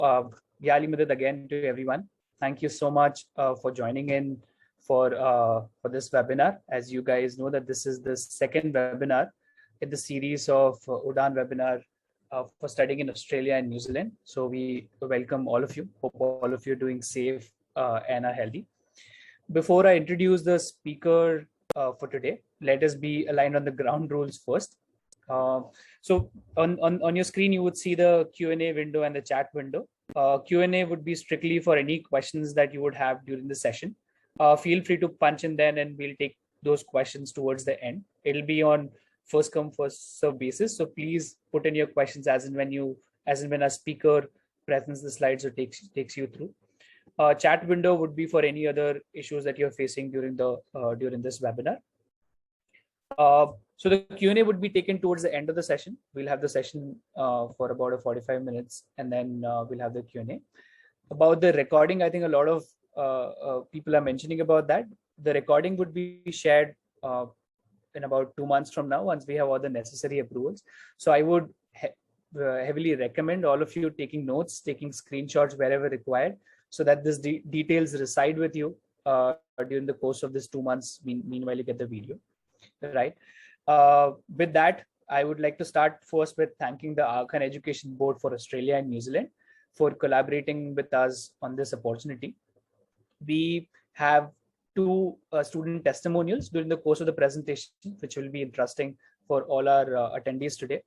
Yali Madad again to everyone. Thank you so much for joining in for this webinar. As you guys know that this is the second webinar in the series of Udan webinar for studying in Australia and New Zealand. So we welcome all of you. Hope all of you are doing safe and are healthy. Before I introduce the speaker for today, let us be aligned on the ground rules first. So on your screen, you would see the Q&A window and the chat window. Q&A would be strictly for any questions that you would have during the session. Feel free to punch in then and we'll take those questions towards the end. It'll be on first come, first serve basis. So please put in your questions as and when a speaker presents the slides or takes you through. Chat window would be for any other issues that you're facing during this webinar. So the Q&A would be taken towards the end of the session. We'll have the session for about 45 minutes, and then we'll have the Q&A. About the recording, I think a lot of people are mentioning about that. The recording would be shared in about 2 months from now, once we have all the necessary approvals. So I would heavily recommend all of you taking notes, taking screenshots wherever required, so that this details reside with you during the course of this 2 months. Meanwhile, you get the video. Right. With that, I would like to start first with thanking the Lakhani Education Board for Australia and New Zealand for collaborating with us on this opportunity. We have 2 student testimonials during the course of the presentation, which will be interesting for all our attendees today.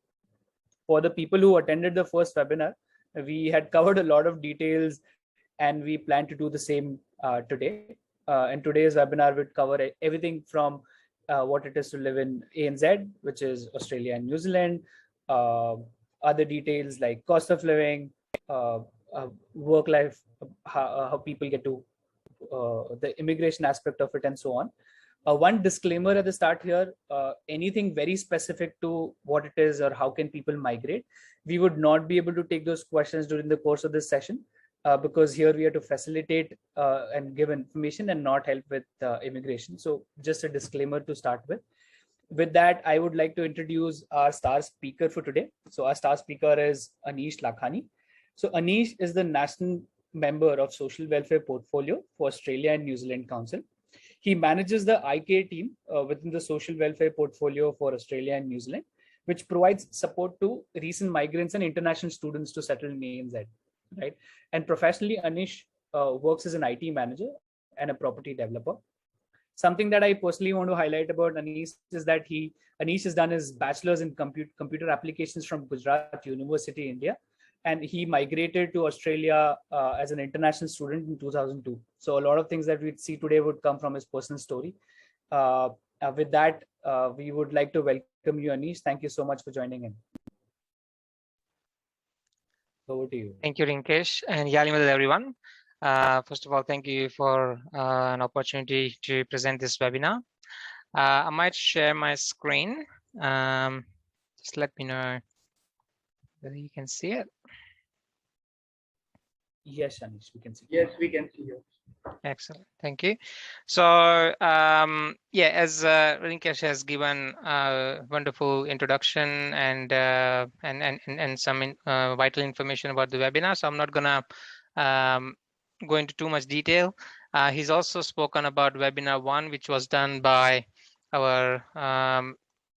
For the people who attended the first webinar, we had covered a lot of details and we plan to do the same today. And today's webinar would cover everything from what it is to live in ANZ, which is Australia and New Zealand, other details like cost of living, work life, how people get to the immigration aspect of it, and so on. One disclaimer at the start here, anything very specific to what it is or how can people migrate, we would not be able to take those questions during the course of this session. Because here we are to facilitate and give information and not help with immigration. So just a disclaimer to start with. With that, I would like to introduce our star speaker for today. So our star speaker is Anish Lakhani. So Anish is the national member of Social Welfare Portfolio for Australia and New Zealand Council. He manages the AKEB team within the Social Welfare Portfolio for Australia and New Zealand, which provides support to recent migrants and international students to settle in ANZ. Right. And professionally, Anish works as an IT manager and a property developer. Something that I personally want to highlight about Anish is that Anish has done his bachelor's in computer applications from Gujarat University, India, and he migrated to Australia as an international student in 2002. So a lot of things that we'd see today would come from his personal story. With that, we would like to welcome you, Anish. Thank you so much for joining in. Over to you. Thank you, Rinkesh, and Yalimadal, everyone. First of all, thank you for an opportunity to present this webinar. I might share my screen. Just let me know whether you can see it. Yes, Anish, we can see. Yes, we can see you. Excellent, thank you. So yeah, as Rinkesh has given a wonderful introduction and some vital information about the webinar, so I'm not gonna go into too much detail. He's also spoken about webinar 1, which was done by our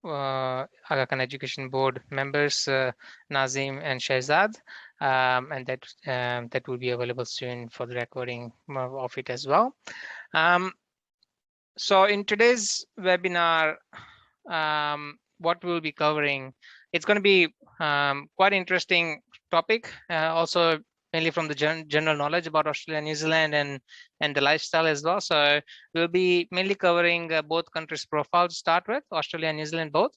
Lakhani Education Board members, Nazim and Shehzad. And that will be available soon for the recording of it as well. So in today's webinar, what we'll be covering, it's going to be quite interesting topic, also mainly from the general knowledge about Australia and New Zealand and the lifestyle as well. So we'll be mainly covering both countries' profiles to start with, Australia and New Zealand both.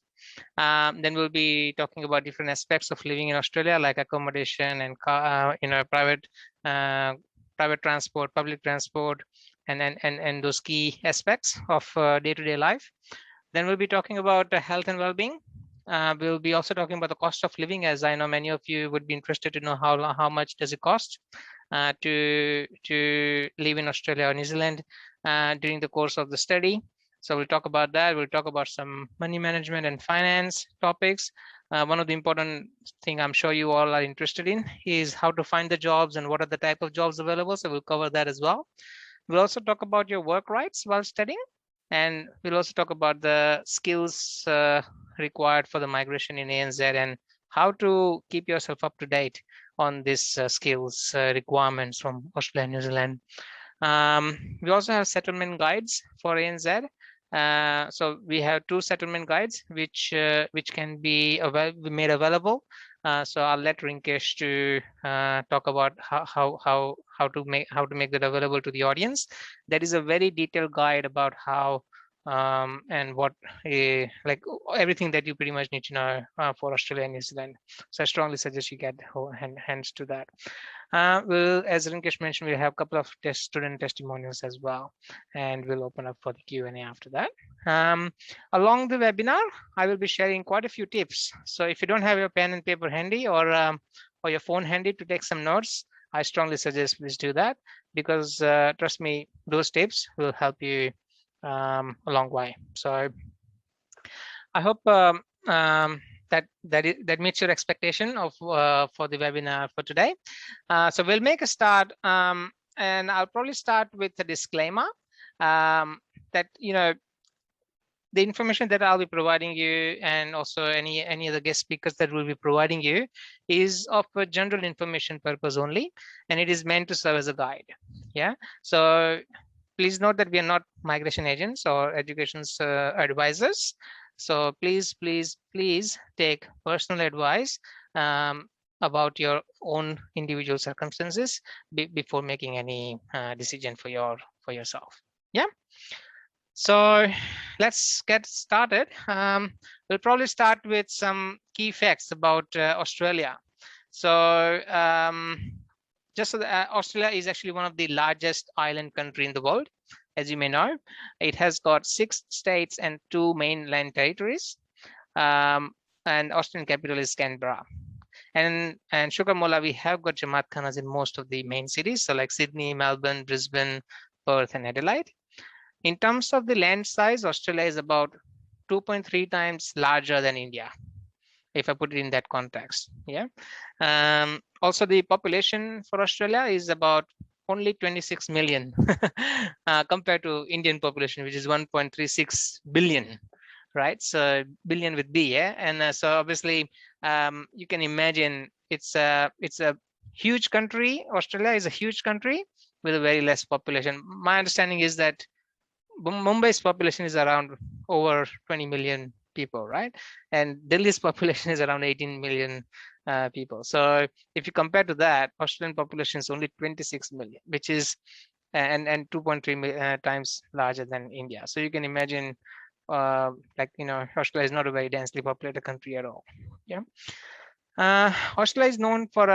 Then we'll be talking about different aspects of living in Australia, like accommodation and private transport, public transport, and those key aspects of day-to-day life. Then we'll be talking about health and well-being. We'll be also talking about the cost of living, as I know many of you would be interested to know how much does it cost to live in Australia or New Zealand during the course of the study. So we'll talk about that. We'll talk about some money management and finance topics. One of the important thing I'm sure you all are interested in is how to find the jobs and what are the type of jobs available. So we'll cover that as well. We'll also talk about your work rights while studying, and we'll also talk about the skills required for the migration in ANZ and how to keep yourself up to date on these skills requirements from Australia and New Zealand. We also have settlement guides for ANZ. So we have 2 settlement guides which can be made available. So I'll let Rinkesh to talk about how to make that available to the audience. That is a very detailed guide about how and what like everything that you pretty much need to know for Australia and New Zealand. So I strongly suggest you get hands to that. We'll, as Rinkesh mentioned, we'll have a couple of student testimonials as well, and we'll open up for the Q&A after that. Along the webinar, I will be sharing quite a few tips. So if you don't have your pen and paper handy or your phone handy to take some notes, I strongly suggest please do that, because trust me, those tips will help you a long way. So I hope that meets your expectation of for the webinar for today. So we'll make a start, and I'll probably start with a disclaimer that the information that I'll be providing you, and also any other guest speakers that will be providing you, is of a general information purpose only, and it is meant to serve as a guide. Yeah. So please note that we are not migration agents or education advisors. So please take personal advice about your own individual circumstances before making any decision for yourself. Yeah. So let's get started. We'll probably start with some key facts about Australia. So just so that Australia is actually one of the largest island country in the world, as you may know. It has got 6 states and 2 mainland territories, and Australian capital is Canberra. And Shukar Mola, we have got Jamaat Khanas in most of the main cities, so like Sydney, Melbourne, Brisbane, Perth, and Adelaide. In terms of the land size, Australia is about 2.3 times larger than India, if I put it in that context. Yeah. Also, the population for Australia is about only 26 million compared to Indian population, which is 1.36 billion, right? So billion with B, yeah. And so obviously, you can imagine it's a huge country. Australia is a huge country with a very less population. My understanding is that Mumbai's population is around over 20 million people, right? And Delhi's population is around 18 million people. So if you compare to that, Australian population is only 26 million, which is and 2.3 times larger than India. So you can imagine, Australia is not a very densely populated country at all. Yeah. Australia is known for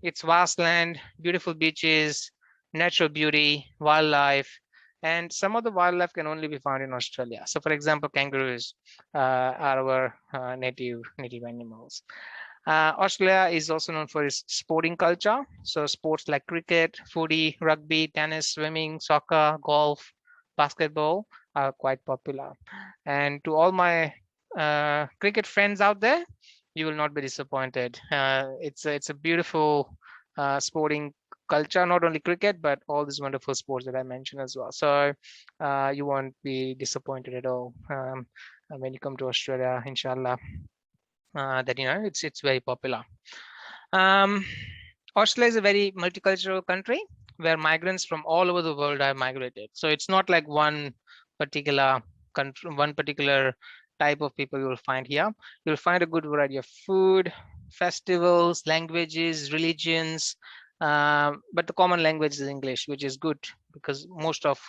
its vast land, beautiful beaches, natural beauty, wildlife, and some of the wildlife can only be found in Australia. So, for example, kangaroos are our native animals. Australia is also known for its sporting culture. So, sports like cricket, footy, rugby, tennis, swimming, soccer, golf, basketball are quite popular. And to all my cricket friends out there, you will not be disappointed. It's a beautiful sporting culture, not only cricket, but all these wonderful sports that I mentioned as well. So you won't be disappointed at all when you come to Australia, inshallah, that it's very popular. Australia is a very multicultural country where migrants from all over the world have migrated. So it's not like one particular country, one particular type of people you will find here. You'll find a good variety of food, festivals, languages, religions, but the common language is English, which is good because most of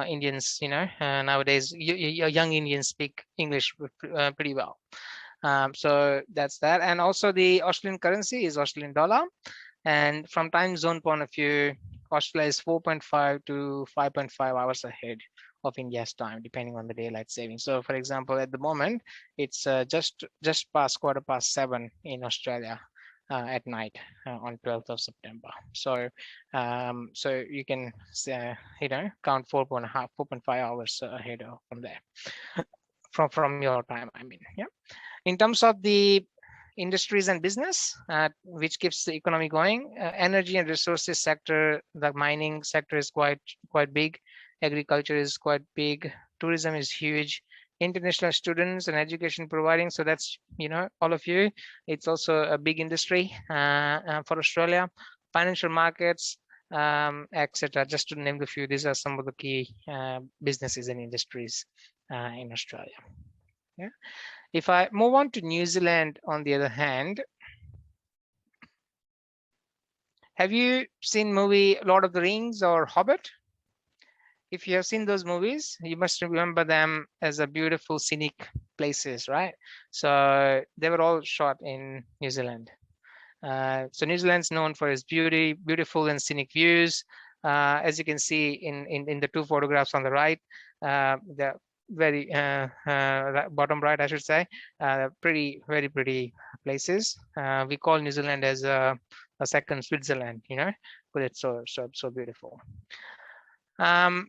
Indians, nowadays, young Indians speak English pretty well. So that's that. And also the Australian currency is Australian dollar. And from time zone point of view, Australia is 4.5 to 5.5 hours ahead of India's time, depending on the daylight saving. So for example, at the moment, it's just past 7:15 in Australia. at night on 12th of September. So so you can count 4.5 hours ahead from there, from your time, I mean. Yeah. In terms of the industries and business, which keeps the economy going, energy and resources sector, the mining sector is quite big. Agriculture is quite big. Tourism is huge. International students and education providing. So that's, all of you. It's also a big industry for Australia. Financial markets, etc. Just to name a few, these are some of the key businesses and industries in Australia. Yeah. If I move on to New Zealand, on the other hand, have you seen movie Lord of the Rings or Hobbit? If you have seen those movies, you must remember them as a beautiful scenic places, right? So they were all shot in New Zealand. So New Zealand's known for its beautiful and scenic views. As you can see in the two photographs on the right, the very bottom right, I should say, very pretty places. We call New Zealand as a second Switzerland, because it's so beautiful.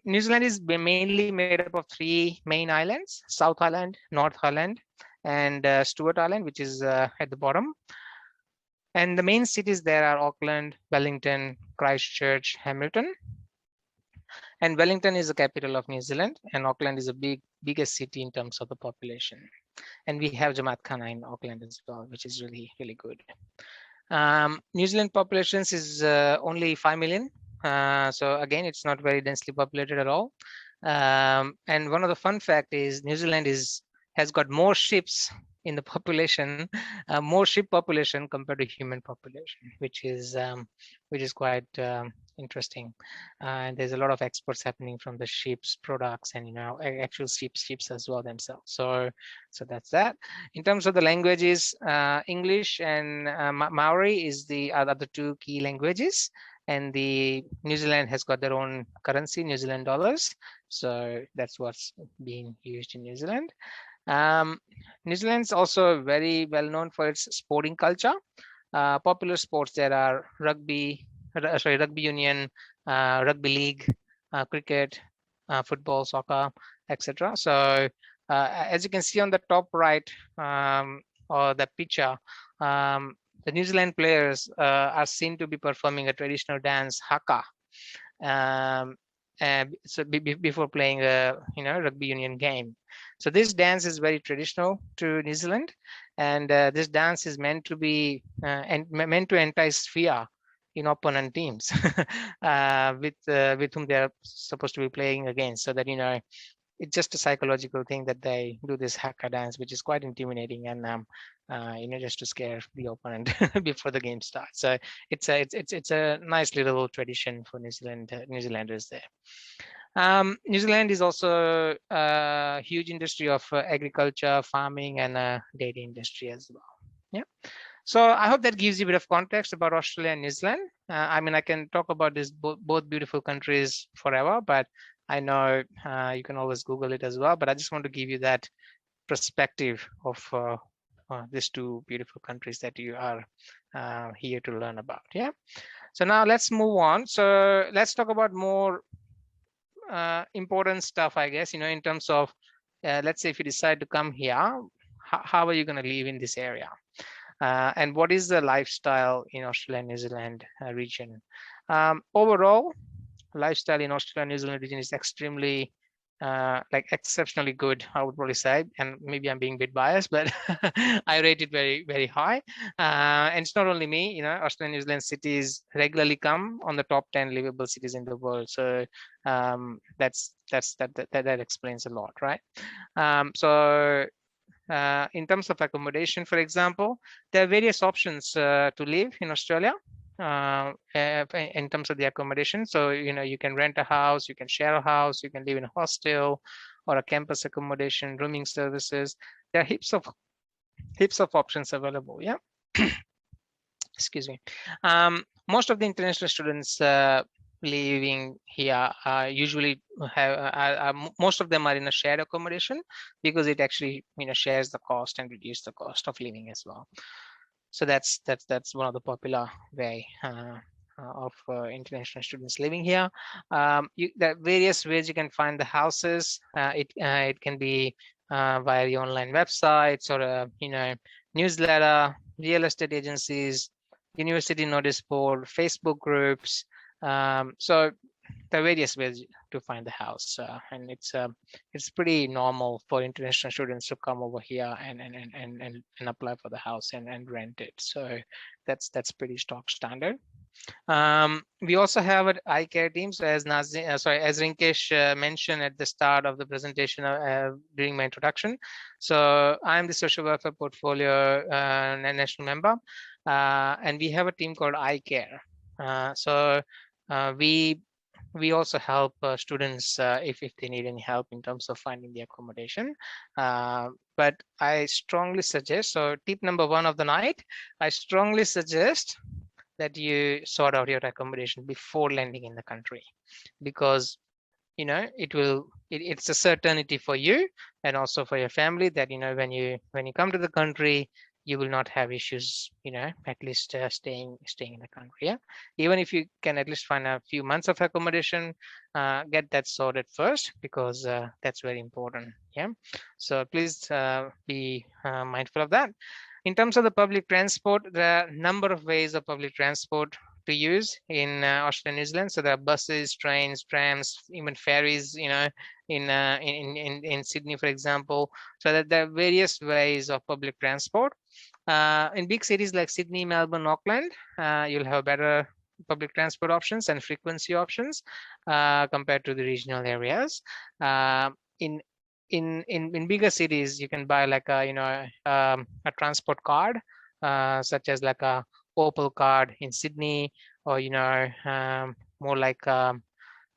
New Zealand is mainly made up of 3 main islands: South Island, North Island, and Stewart Island, which is at the bottom. And the main cities there are Auckland, Wellington, Christchurch, Hamilton. And Wellington is the capital of New Zealand, and Auckland is the biggest city in terms of the population. And we have Jamatkana in Auckland as well, which is really good. New Zealand population is only 5 million. So again, it's not very densely populated at all. And one of the fun fact is New Zealand has got more ships in the population, more ship population compared to human population, which is quite interesting. And there's a lot of exports happening from the ships products and actual ships as well themselves. So that's that. In terms of the languages, English and Maori is the other 2 key languages. And the New Zealand has got their own currency, New Zealand dollars. So that's what's being used in New Zealand. New Zealand's also very well known for its sporting culture. Popular sports there are rugby union, rugby league, cricket, football, soccer, etc. So as you can see on the top right, or the picture, the New Zealand players are seen to be performing a traditional dance, haka. So before playing a rugby union game. So this dance is very traditional to New Zealand, and this dance is meant to be meant to entice fear in opponent teams with whom they are supposed to be playing against, so that it's just a psychological thing that they do this haka dance, which is quite intimidating, and just to scare the opponent before the game starts. So it's a nice little tradition for New Zealanders there. New Zealand is also a huge industry of agriculture, farming, and dairy industry as well. Yeah. So I hope that gives you a bit of context about Australia and New Zealand. I mean, I can talk about this both beautiful countries forever, but I know you can always Google it as well. But I just want to give you that perspective of these 2 beautiful countries that you are here to learn about. Yeah. So now let's move on. So let's talk about more important stuff, I guess, in terms of, let's say if you decide to come here, how are you going to live in this area? And what is the lifestyle in Australia and New Zealand region? Overall, lifestyle in Australia and New Zealand region is extremely, exceptionally good, I would probably say. And maybe I'm being a bit biased, but I rate it very, very high. And it's not only me, Australia and New Zealand cities regularly come on the top 10 livable cities in the world. So that explains a lot, right? In terms of accommodation, for example, there are various options to live in Australia in terms of the accommodation. So, you can rent a house, you can share a house, you can live in a hostel or a campus accommodation, rooming services. There are heaps of options available. Yeah. Excuse me. Most of the international students living here usually have most of them are in a shared accommodation, because it actually shares the cost and reduce the cost of living as well. So that's one of the popular way of international students living here. There are various ways you can find the houses. It can be via the online websites or newsletter, real estate agencies, university notice board, Facebook groups. So there are various ways to find the house, and it's pretty normal for international students to come over here and apply for the house and rent it. So that's pretty stock standard. We also have an iCare team. So as as Rinkesh mentioned at the start of the presentation during my introduction, so I'm the social welfare portfolio national member, and we have a team called iCare. So we also help students if they need any help in terms of finding the accommodation. But I strongly suggest, so tip number 1 of the night, I strongly suggest that you sort out your accommodation before landing in the country, because it's a certainty for you and also for your family that when you come to the country, you will not have issues, at least staying in the country. Yeah, even if you can at least find a few months of accommodation, get that sorted first, because that's very important. Yeah, so please be mindful of that. In terms of the public transport, there are a number of ways of public transport to use in Australia, New Zealand. So there are buses, trains, trams, even ferries, in Sydney, for example. So that there are various ways of public transport. In big cities like Sydney, Melbourne, Auckland, you'll have better public transport options and frequency options compared to the regional areas. In bigger cities, you can buy like a transport card, such as like a Opal card in Sydney, or more like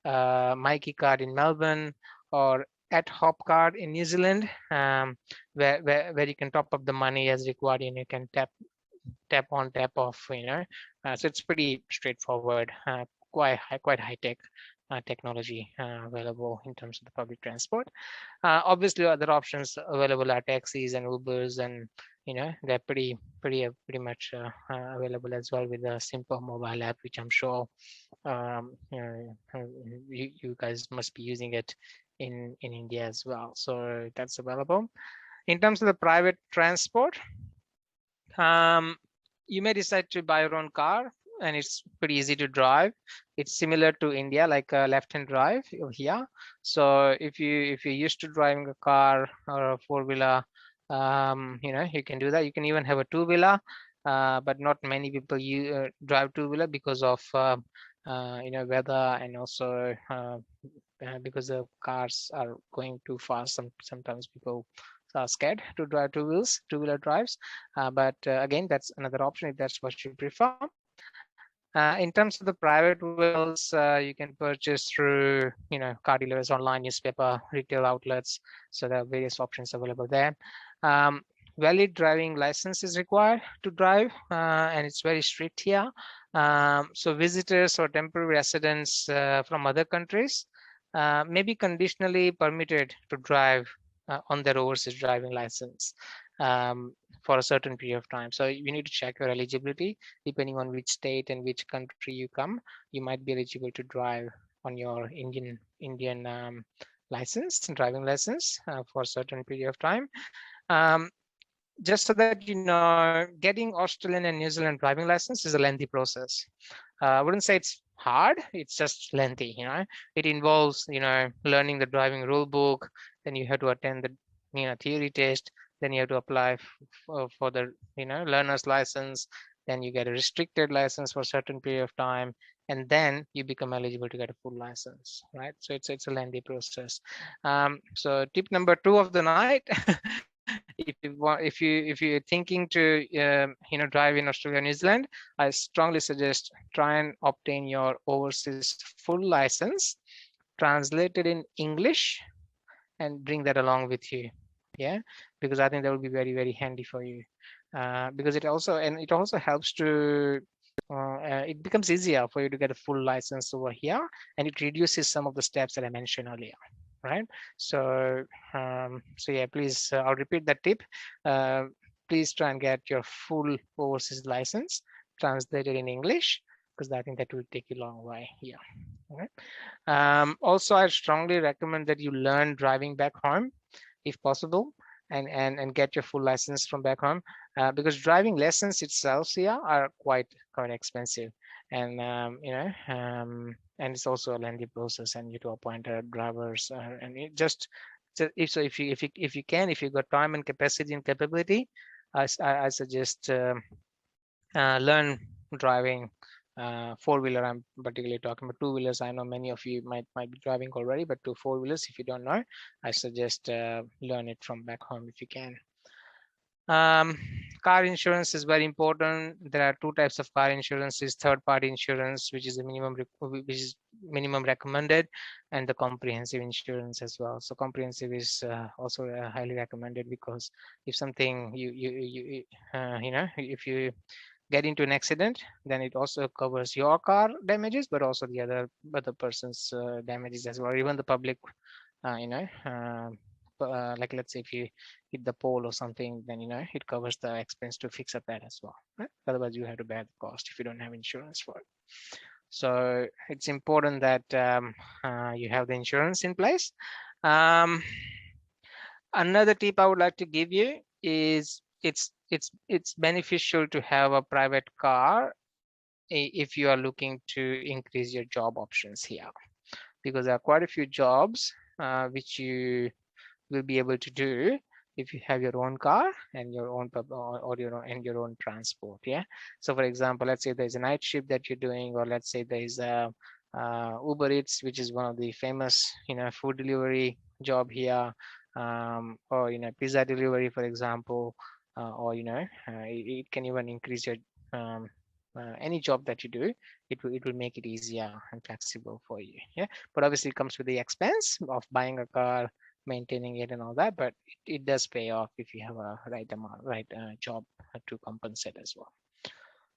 Mikey card in Melbourne, or at Hop card in New Zealand, where you can top up the money as required, and you can tap on, tap off. So it's pretty straightforward, quite high tech technology available in terms of the public transport. Obviously, other options available are taxis and Ubers, and they're pretty much available as well with a simple mobile app, which I'm sure you guys must be using it in India as well. So that's available. In terms of the private transport, you may decide to buy your own car, and it's pretty easy to drive. It's similar to India, like a left-hand drive over here. So if you're used to driving a car or a four-wheeler, you can do that. You can even have a two-wheeler, but not many people drive two-wheeler because of weather, and also because the cars are going too fast. Sometimes people are scared to drive two-wheeler drives. But again, that's another option if that's what you prefer. In terms of the private vehicles, you can purchase through car dealers, online, newspaper, retail outlets. So there are various options available there. Valid driving license is required to drive, and it's very strict here. So visitors or temporary residents from other countries may be conditionally permitted to drive on their overseas driving license for a certain period of time. So you need to check your eligibility. Depending on which state and which country you come, you might be eligible to drive on your Indian driving license for a certain period of time. Just so that getting Australian and New Zealand driving license is a lengthy process. I wouldn't say it's hard, it's just lengthy. It involves learning the driving rule book, then you have to attend the theory test, then you have to apply for the learner's license, then you get a restricted license for a certain period of time, and then you become eligible to get a full license, right? So it's a lengthy process. So tip number 2 of the night, if you're thinking to drive in Australia, New Zealand, I strongly suggest try and obtain your overseas full license translated in English and bring that along with you. Yeah, because I think that will be very, very handy for you, because it also helps to it becomes easier for you to get a full license over here, and it reduces some of the steps that I mentioned earlier, right? So yeah, please, I'll repeat that tip. please try and get your full overseas license translated in English, because I think that will take you a long way here. Okay. Also, I strongly recommend that you learn driving back home if possible, and get your full license from back home, because driving lessons itself here are quite expensive, and and it's also a lengthy process, and you to appoint drivers, and it just if you can, if you've got time and capacity and capability, I suggest learn driving four-wheeler. I'm particularly talking about two-wheelers. I know many of you might be driving already, but to four-wheelers, if you don't know, I suggest learn it from back home if you can. Car insurance is very important. There are two types of car insurances: third-party insurance, which is minimum recommended, and the comprehensive insurance as well. So comprehensive is also highly recommended, because if something if you get into an accident, then it also covers your car damages, but also the other person's damages as well, even the public. Like let's say if you hit the pole or something, then it covers the expense to fix up that as well. Right? Otherwise, you have to bear the cost if you don't have insurance for it. So it's important that you have the insurance in place. Another tip I would like to give you is it's beneficial to have a private car if you are looking to increase your job options here, because there are quite a few jobs which you will be able to do if you have your own car and your own your own transport. Yeah. So for example, let's say there's a night shift that you're doing, or let's say there's a Uber Eats, which is one of the famous food delivery job here, or pizza delivery, for example, or it can even increase your any job that you do. It will make it easier and flexible for you. Yeah. But obviously it comes with the expense of buying a car, maintaining it and all that, but it does pay off if you have a right job to compensate as well.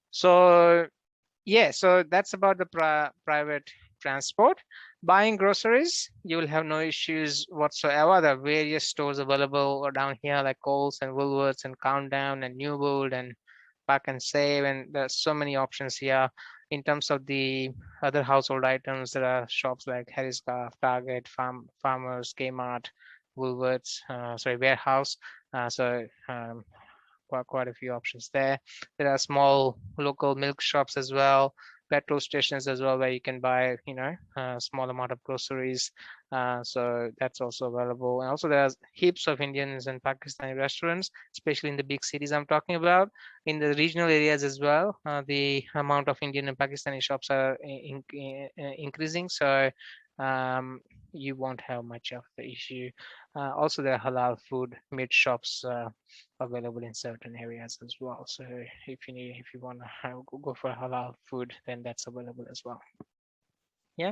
So yeah, so that's about the private transport. Buying groceries, you will have no issues whatsoever. There are various stores available down here, like Coles and Woolworths and Countdown and New World and Pack and Save, and there's so many options here. In terms of the other household items, there are shops like Harris Craft, Target, Farmers, Kmart, Woolworths, Warehouse. Quite a few options there. There are small local milk shops as well, petrol stations as well, where you can buy a small amount of groceries. So that's also available. And also there's heaps of Indians and Pakistani restaurants, especially in the big cities I'm talking about. In the regional areas as well, the amount of Indian and Pakistani shops are increasing. So you won't have much of the issue. Also, there are halal food meat shops available in certain areas as well. So if you want to go for halal food, then that's available as well. Yeah.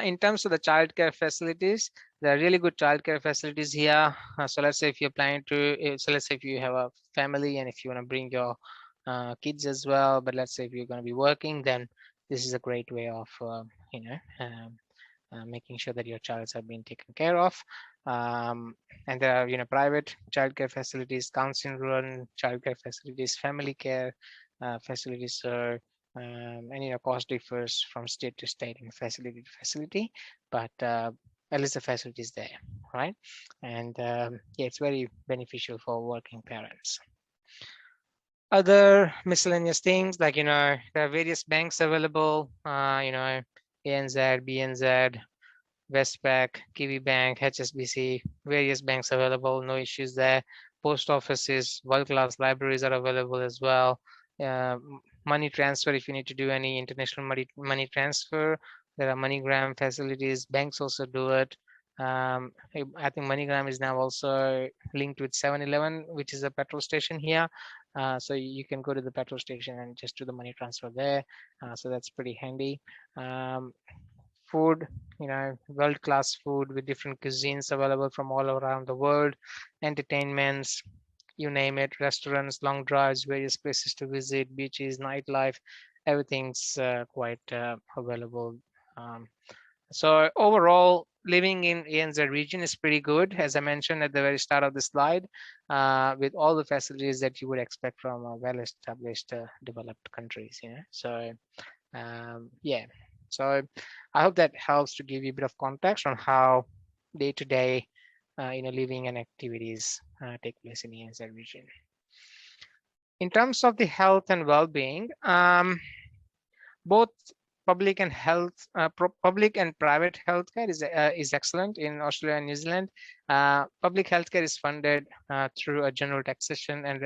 In terms of the childcare facilities, there are really good childcare facilities here. So let's say if you're planning to, so let's say if you have a family and if you want to bring your kids as well, but let's say if you're going to be working, then this is a great way of making sure that your child are being taken care of. And there are private childcare facilities, council-run childcare facilities, family care facilities. So and cost differs from state to state and facility to facility, but at least the facility is there, right? And yeah, it's very beneficial for working parents. Other miscellaneous things like there are various banks available, ANZ, BNZ, Westpac, Kiwi Bank, HSBC, various banks available, no issues there. Post offices, world-class libraries are available as well. Money transfer, if you need to do any international money transfer, there are MoneyGram facilities. Banks also do it. I think MoneyGram is now also linked with 7-Eleven, which is a petrol station here. So you can go to the petrol station and just do the money transfer there. So that's pretty handy. Food, world-class food with different cuisines available from all around the world. Entertainments, you name it, restaurants, long drives, various places to visit, beaches, nightlife, everything's quite available So overall, living in ANZ region is pretty good, as I mentioned at the very start of the slide, with all the facilities that you would expect from a well-established developed countries. So yeah, so I hope that helps to give you a bit of context on how day-to-day living and activities take place in the ANZ region. In terms of the health and well-being, both public and public and private healthcare is excellent in Australia and New Zealand. Public healthcare is funded through a general taxation, and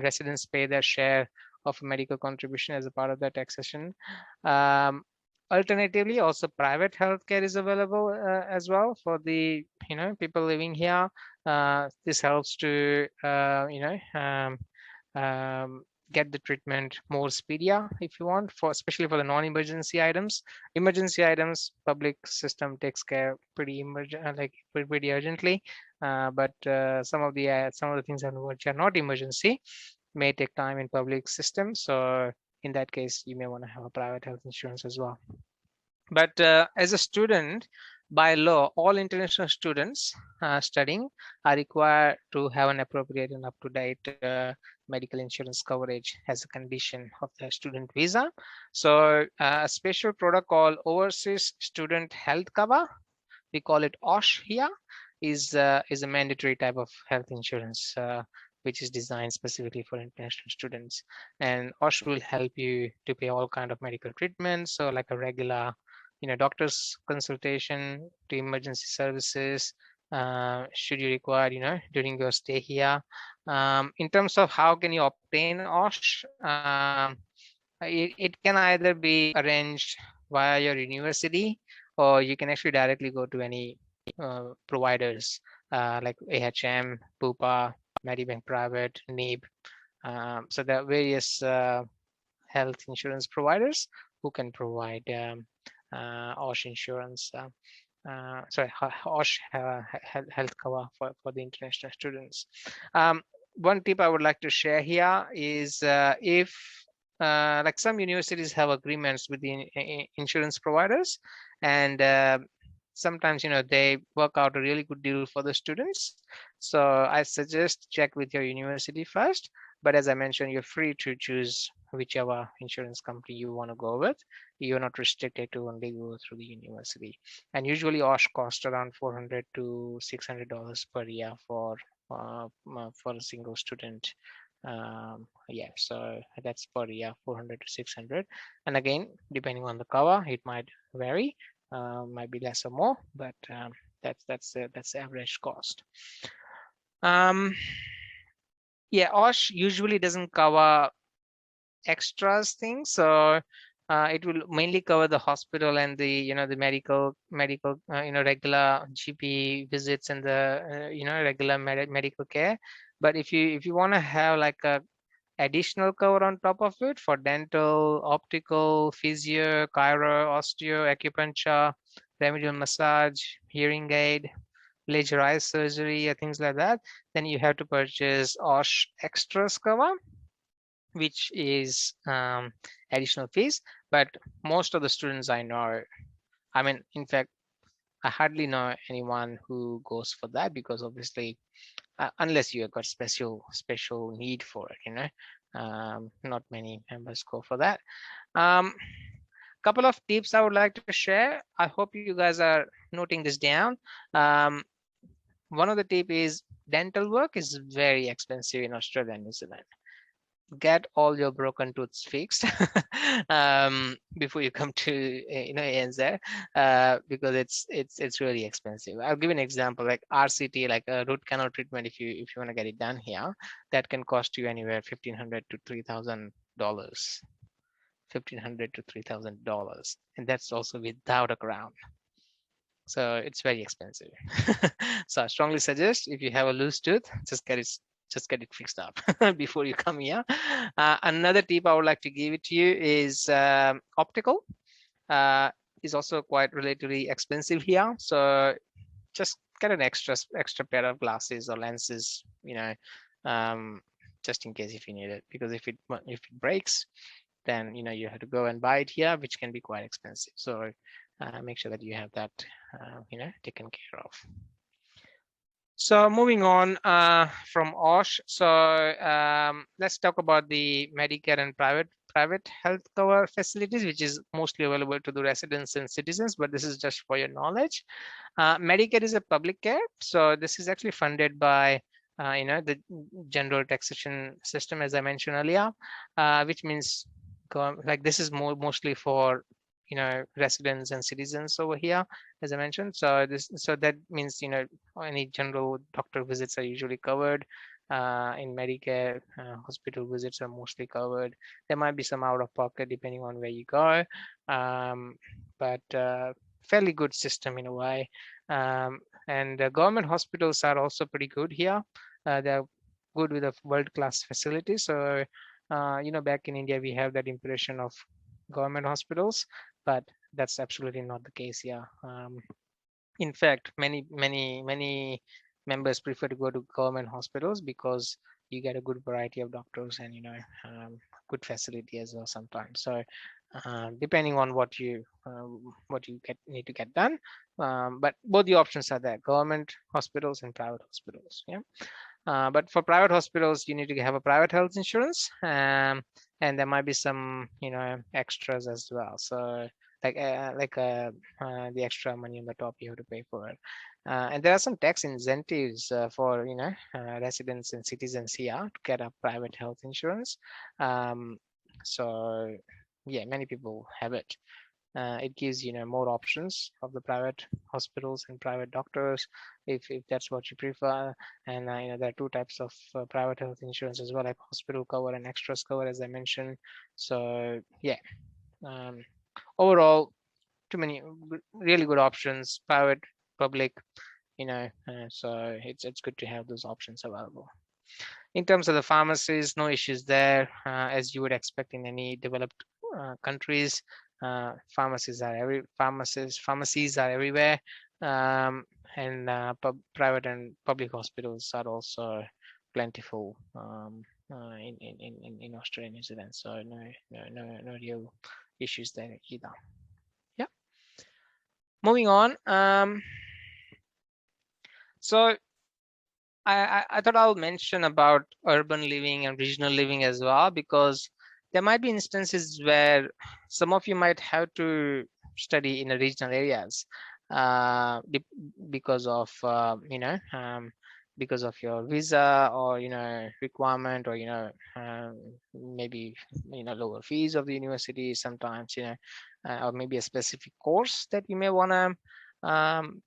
residents pay their share of medical contribution as a part of that taxation. Alternatively, also private healthcare is available as well for the people living here. This helps to get the treatment more speedier if you want, especially for the non-emergency items. Emergency items, public system takes care pretty pretty urgently. But some of the things which are not emergency may take time in public system. So in that case, you may want to have a private health insurance as well. But as a student, by law, all international students studying are required to have an appropriate and up-to-date medical insurance coverage as a condition of their student visa. So a special product called Overseas Student Health Cover, we call it OSH here, is a mandatory type of health insurance which is designed specifically for international students. And OSH will help you to pay all kind of medical treatments, so like a regular doctor's consultation to emergency services should you require during your stay here. In terms of how can you obtain OSH, it can either be arranged via your university, or you can actually directly go to any providers like AHM, Bupa, Medibank Private, NIB. So there are various health insurance providers who can provide OSH insurance. Sorry, OSH health cover for the international students. One tip I would like to share here is if like some universities have agreements with the insurance providers, and sometimes they work out a really good deal for the students. So I suggest check with your university first. But as I mentioned, you're free to choose whichever insurance company you want to go with. You're not restricted to only go through the university. And usually OSH costs around $400 to $600 per year for a single student. Yeah, so that's per year, 400 to 600. And again, depending on the cover, it might vary, might be less or more, but that's the average cost. Yeah, OSH usually doesn't cover extras things, so it will mainly cover the hospital and the the medical regular GP visits and the regular medical care. But if you want to have like a additional cover on top of it for dental, optical, physio, chiro, osteo, acupuncture, remedial massage, hearing aid, laser eye surgery, things like that, then you have to purchase OSH extras cover, which is additional fees. But most of the students I know, in fact, I hardly know anyone who goes for that, because obviously, unless you have got special need for it, not many members go for that. Couple of tips I would like to share. I hope you guys are noting this down. One of the tip is dental work is very expensive in Australia and New Zealand. Get all your broken tooths fixed before you come to ANZ, because it's really expensive. I'll give an example, like RCT, like a root canal treatment. If you want to get it done here, that can cost you anywhere $1,500 to $3,000. $1,500 to $3,000, and that's also without a crown. So it's very expensive. So I strongly suggest, if you have a loose tooth, just get it fixed up before you come here. Another tip I would like to give it to you is optical is also quite relatively expensive here. So just get an extra pair of glasses or lenses, just in case if you need it, because if it breaks, then you have to go and buy it here, which can be quite expensive. So make sure that you have that taken care of. So moving on from OSH, so let's talk about the Medicare and private health cover facilities, which is mostly available to the residents and citizens, but this is just for your knowledge. Medicare is a public care, so this is actually funded by the general taxation system, as I mentioned earlier, which means like this is mostly for residents and citizens over here, as I mentioned. So that means any general doctor visits are usually covered. In Medicare, hospital visits are mostly covered. There might be some out of pocket depending on where you go, but fairly good system in a way. And government hospitals are also pretty good here. They're good with a world-class facility. So back in India, we have that impression of government hospitals, but that's absolutely not the case here. In fact, many members prefer to go to government hospitals because you get a good variety of doctors and good facility as well sometimes. So depending on what you need to get done, but both the options are there: government hospitals and private hospitals. But for private hospitals, you need to have a private health insurance, and there might be some extras as well. So the extra money on the top you have to pay for it. And there are some tax incentives for residents and citizens here to get a private health insurance. So yeah, many people have it. It gives more options of the private hospitals and private doctors if that's what you prefer. And there are two types of private health insurance as well, like hospital cover and extras cover, as I mentioned. So yeah, overall, too many really good options, private, public, so it's good to have those options available. In terms of the pharmacies, no issues there, as you would expect in any developed countries. Pharmacies are everywhere, and private and public hospitals are also plentiful in Australia and New Zealand. So no real issues there either. Yeah. Moving on. So I thought I'll mention about urban living and regional living as well, because there might be instances where some of you might have to study in the regional areas because of because of your visa or requirement, or maybe lower fees of the university sometimes, or maybe a specific course that you may want to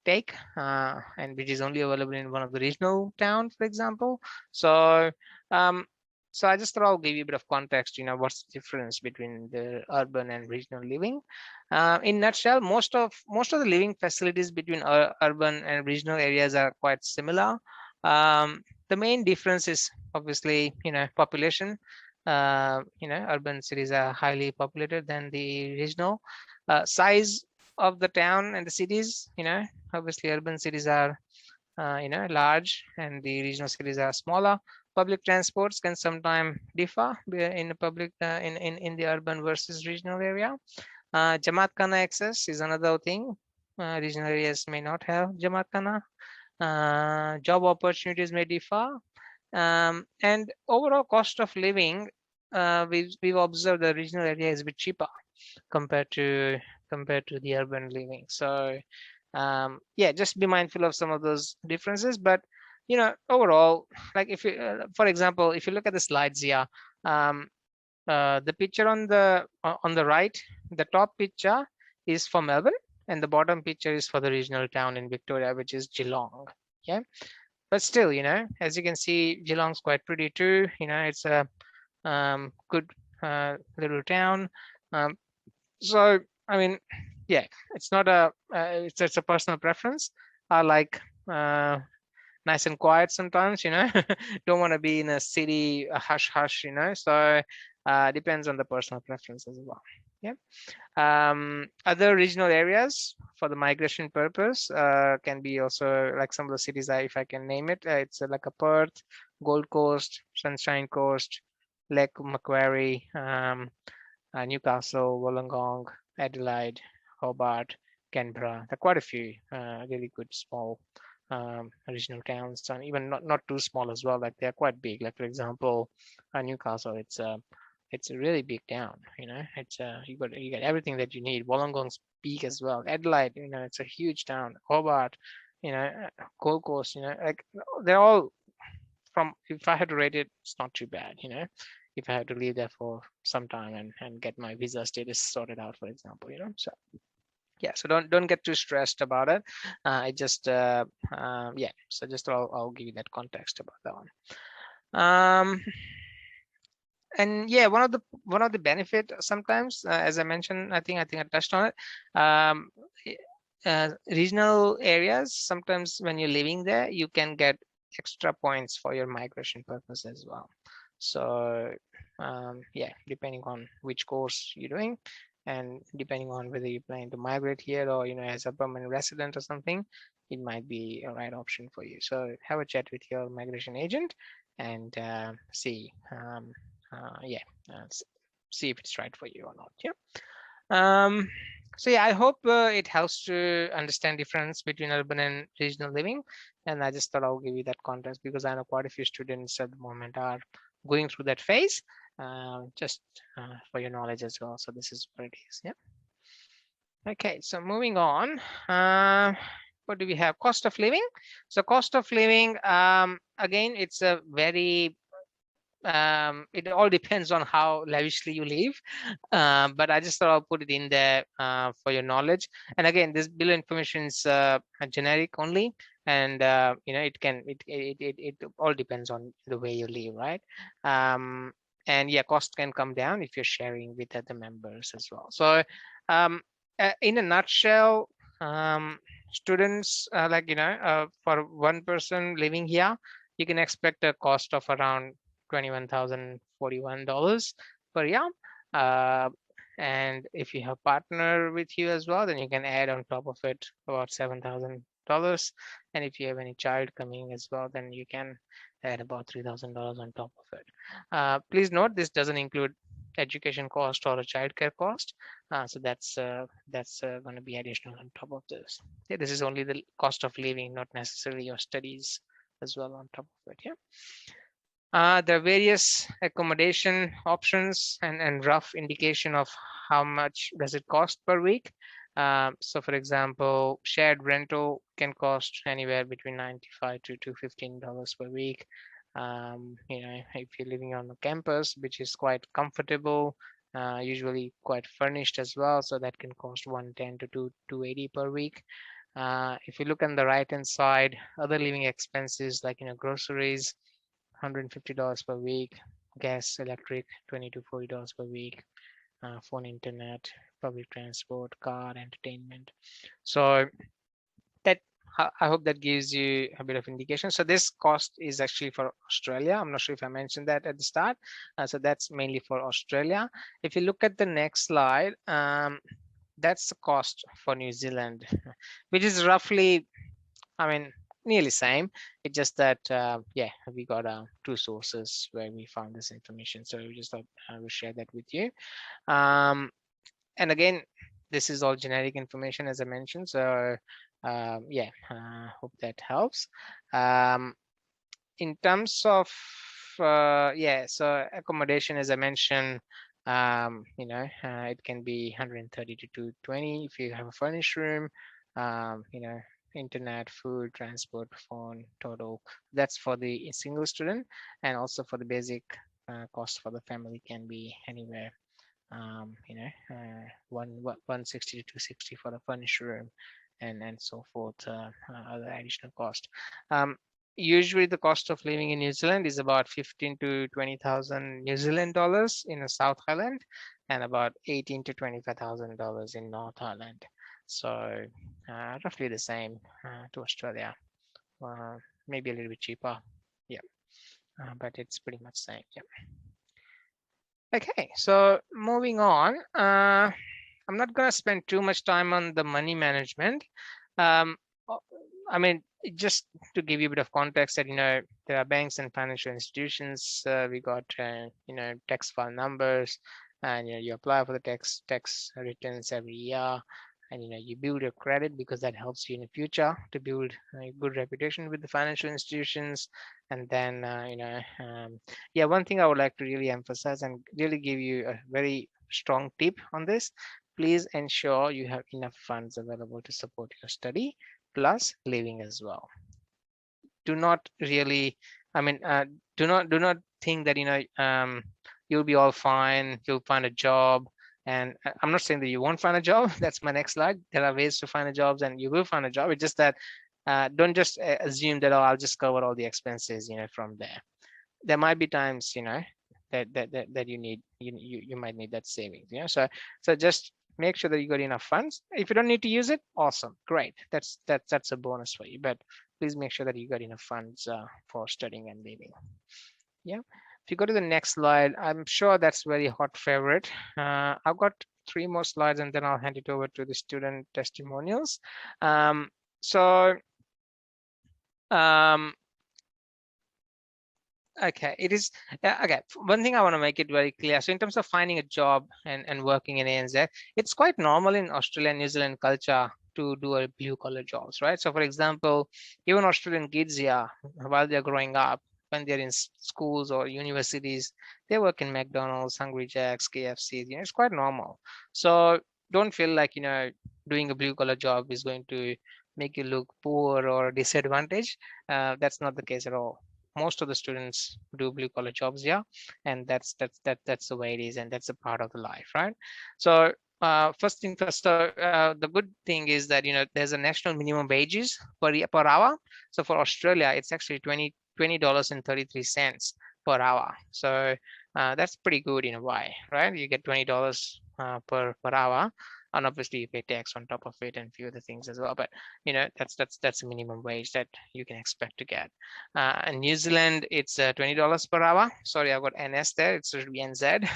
take, and which is only available in one of the regional towns, for example. So so I just thought I'll give you a bit of context, what's the difference between the urban and regional living. In nutshell, most of the living facilities between urban and regional areas are quite similar. The main difference is obviously population. Urban cities are highly populated than the regional. Size of the town and the cities, obviously urban cities are large and the regional cities are smaller. Public transports can sometimes differ in the public in the urban versus regional area. Jamaat Khana access is another thing. Regional areas may not have Jamaat Khana. Job opportunities may differ, and overall cost of living, we've observed the regional area is a bit cheaper compared to the urban living. So yeah, just be mindful of some of those differences. But overall, like if you for example, if you look at the slides here, the picture on the right, the top picture is for Melbourne and the bottom picture is for the regional town in Victoria, which is Geelong. Yeah, but still, as you can see, Geelong's quite pretty too. It's a good little town. So I mean, yeah, it's not a it's a personal preference. I like nice and quiet sometimes, don't want to be in a city, a hush, so depends on the personal preference as well. Yeah. Other regional areas for the migration purpose can be also like some of the cities, if I can name it, it's like a Perth, Gold Coast, Sunshine Coast, Lake Macquarie, Newcastle, Wollongong, Adelaide, Hobart, Canberra. There are quite a few really good small regional towns, and even not too small as well. Like they're quite big. Like for example, Newcastle, it's a really big town. It's you got everything that you need. Wollongong's big as well. Adelaide, it's a huge town. Hobart, Gold Coast, like they're all from. If I had to rate it, it's not too bad. If I had to live there for some time and get my visa status sorted out, for example. So yeah, so don't get too stressed about it. I just yeah, so just I'll give you that context about that one. And yeah, one of the benefit sometimes, as I mentioned, I think I touched on it. Regional areas, sometimes when you're living there, you can get extra points for your migration purpose as well. So yeah, depending on which course you're doing, and depending on whether you plan to migrate here or as a permanent resident or something, it might be a right option for you. So have a chat with your migration agent and see yeah, see if it's right for you or not. Yeah. So yeah, I hope it helps to understand difference between urban and regional living. And I just thought I'll give you that context because I know quite a few students at the moment are going through that phase, just for your knowledge as well. So this is what it is. Yeah. Okay, so moving on. What do we have? Cost of living. So cost of living, again, it's a very it all depends on how lavishly you live, but I just thought I'll put it in there for your knowledge. And again, this bill information is generic only, and it all depends on the way you live, right? And yeah, cost can come down if you're sharing with other members as well. So in a nutshell, students for one person living here, you can expect a cost of around $21,041 per year. And if you have partner with you as well, then you can add on top of it about $7,000. And if you have any child coming as well, then you can add about $3,000 on top of it. Please note this doesn't include education cost or a childcare cost. So that's going to be additional on top of this. Yeah, this is only the cost of living, not necessarily your studies as well on top of it. Yeah. There are various accommodation options and rough indication of how much does it cost per week. So for example, shared rental can cost anywhere between $95 to $215 per week. If you're living on a campus, which is quite comfortable, usually quite furnished as well, so that can cost $110 to $280 per week. If you look on the right hand side, other living expenses like groceries, $150 per week, gas, electric, $20 to $40 per week, phone, internet, public transport, car, entertainment. So that I hope that gives you a bit of indication. So this cost is actually for Australia. I'm not sure if I mentioned that at the start. So that's mainly for Australia. If you look at the next slide, that's the cost for New Zealand, which is roughly, nearly same. It's just that yeah, we got two sources where we found this information, so we just thought I will share that with you. And again, this is all generic information, as I mentioned, so yeah, hope that helps. In terms of yeah, so accommodation, as I mentioned, it can be 130 to 220 if you have a furnished room. Internet, food, transport, phone, total. That's for the single student, and also for the basic cost for the family can be anywhere 160 to 260 for the furnished room, and so forth. Other additional cost. Usually the cost of living in New Zealand is about 15 to 20,000 New Zealand dollars in the South Island, and about 18 to 25,000 dollars in North Island. So roughly the same to Australia, maybe a little bit cheaper. Yeah, but it's pretty much same. Yeah. Okay, so moving on. I'm not going to spend too much time on the money management. Just to give you a bit of context that, there are banks and financial institutions. We got, tax file numbers, and you apply for the tax returns every year, and you build your credit, because that helps you in the future to build a good reputation with the financial institutions. And then yeah, one thing I would like to really emphasize and really give you a very strong tip on this: please ensure you have enough funds available to support your study plus living as well. Do not really, I mean, do not think that you'll be all fine, you'll find a job. And I'm not saying that you won't find a job. That's my next slide. There are ways to find a job, and you will find a job. It's just that don't just assume that, oh, I'll just cover all the expenses from there. There might be times that you might need that savings. So just make sure that you got enough funds. If you don't need to use it, awesome, great, that's a bonus for you. But please make sure that you got enough funds for studying and living. Yeah. If you go to the next slide, I'm sure that's very hot favorite. I've got 3 more slides, and then I'll hand it over to the student testimonials. So okay, it is okay. One thing I want to make it very clear. So in terms of finding a job and working in ANZ, it's quite normal in Australia and New Zealand culture to do a blue collar jobs, right? So for example, even Australian kids here, while they're growing up, when they're in schools or universities, they work in McDonald's, Hungry Jack's, KFC. It's quite normal. So don't feel like doing a blue collar job is going to make you look poor or disadvantaged. That's not the case at all. Most of the students do blue collar jobs, yeah, and that's the way it is, and that's a part of the life, right? So first thing first, the good thing is that there's a national minimum wages per hour. So for Australia, it's actually $20.33 per hour. So that's pretty good in a way, right? You get $20 per hour, and obviously you pay tax on top of it and a few other things as well. But that's a minimum wage that you can expect to get. In New Zealand, it's $20 per hour. Sorry, I've got NS there. It should be NZ.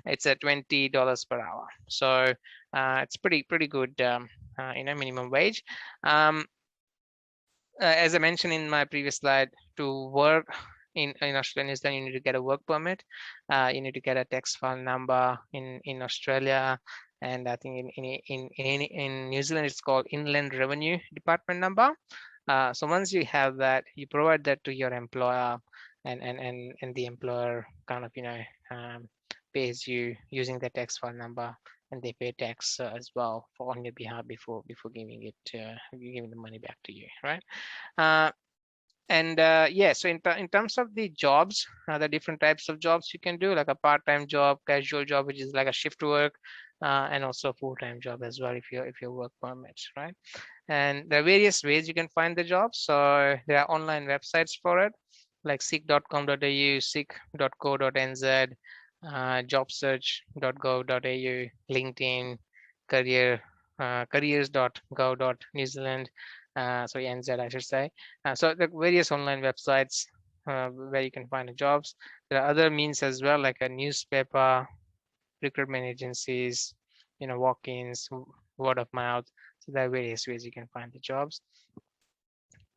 It's $20 per hour. So it's pretty good, minimum wage. As I mentioned in my previous slide, to work in Australia, then you need to get a work permit. You need to get a tax file number in Australia, and I think in New Zealand it's called Inland Revenue Department number. So once you have that, you provide that to your employer, and the employer kind of pays you using the tax file number, and they pay tax as well on your behalf before giving the money back to you, right? Yeah, so in terms of the jobs, the different types of jobs you can do, like a part-time job, casual job, which is like a shift work, and also a full-time job as well if your work permits, right? And there are various ways you can find the jobs. So there are online websites for it, like seek.com.au, seek.co.nz, jobsearch.gov.au, LinkedIn, careers.gov.new Zealand, sorry, NZ, I should say. So the various online websites where you can find the jobs. There are other means as well, like a newspaper, recruitment agencies, walk-ins, word of mouth. So there are various ways you can find the jobs.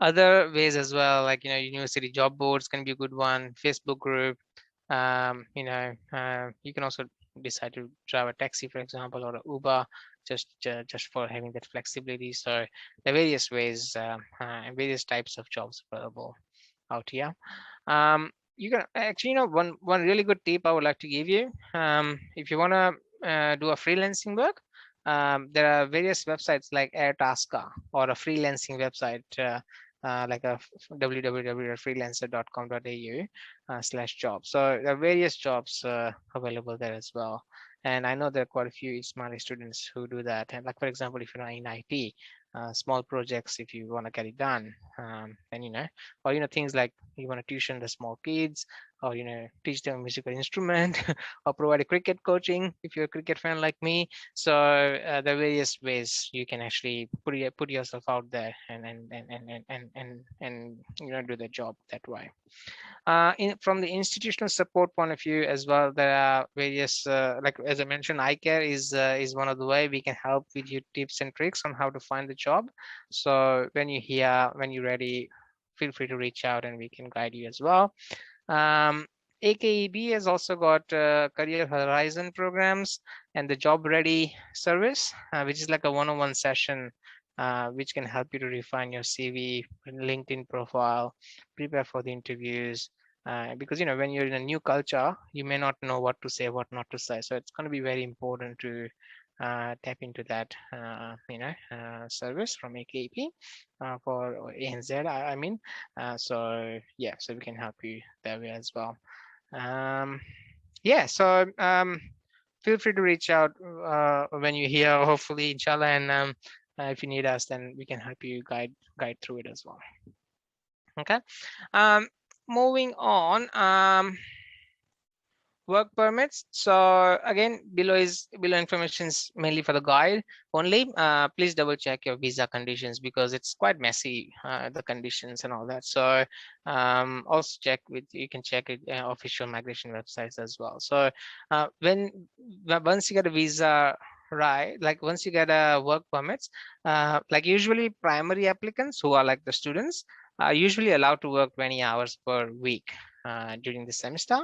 Other ways as well, like university job boards can be a good one. Facebook group. You can also decide to drive a taxi, for example, or an Uber, just for having that flexibility. So there are various ways and various types of jobs available out here. You can actually, one really good tip I would like to give you. If you want to do a freelancing work, there are various websites like Airtasker, or a freelancing website like a www.freelancer.com.au/jobs. So there are various jobs available there as well. And I know there are quite a few Ismaili students who do that. And like, for example, if you're in IT, small projects, if you want to get it done, and or things like you want to tuition the small kids, or teach them a musical instrument, or provide a cricket coaching if you're a cricket fan like me. So there are various ways you can actually put yourself out there and do the job that way. From the institutional support point of view as well, there are various, like as I mentioned, iCare is one of the way we can help with you tips and tricks on how to find the job. So when you're ready, feel free to reach out and we can guide you as well. AKEB has also got Career Horizon programs and the Job Ready service, which is like a one-on-one session which can help you to refine your CV, LinkedIn profile, prepare for the interviews. Because when you're in a new culture, you may not know what to say, what not to say. So it's going to be very important to tap into that service from AKEB for ANZ. I mean, so yeah, so we can help you that way as well. Yeah, so feel free to reach out when you're here, hopefully, inshallah, and if you need us, then we can help you guide through it as well. Okay. Moving on. Work permits. So again, below information is mainly for the guide only. Please double check your visa conditions because it's quite messy, the conditions and all that. So also you can check it official migration websites as well. So once you get a visa, right, like once you get a work permits, like usually primary applicants who are like the students are usually allowed to work 20 hours per week during the semester,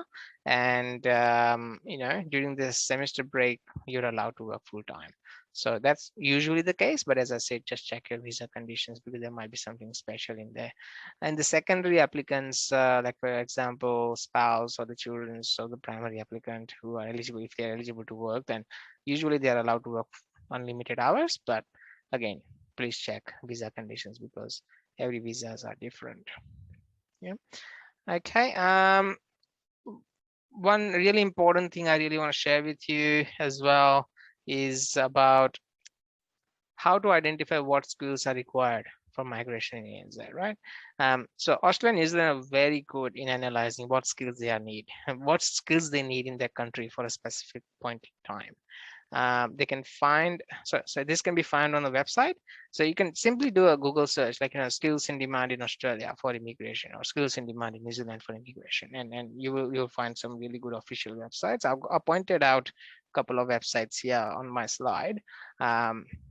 and during the semester break you're allowed to work full time. So that's usually the case, but as I said, just check your visa conditions because there might be something special in there. And the secondary applicants, like for example spouse or the children of the primary applicant who are eligible, if they're eligible to work, then usually they are allowed to work unlimited hours. But again, please check visa conditions because every visas are different. Yeah. Okay. One really important thing I really want to share with you as well is about how to identify what skills are required for migration in ANZ, right? So Australia and New Zealand are very good in analyzing what skills they need and what skills they need in their country for a specific point in time. They can find, so this can be found on the website. So you can simply do a Google search, like skills in demand in Australia for immigration, or skills in demand in New Zealand for immigration, and you'll find some really good official websites. I pointed out a couple of websites here on my slide,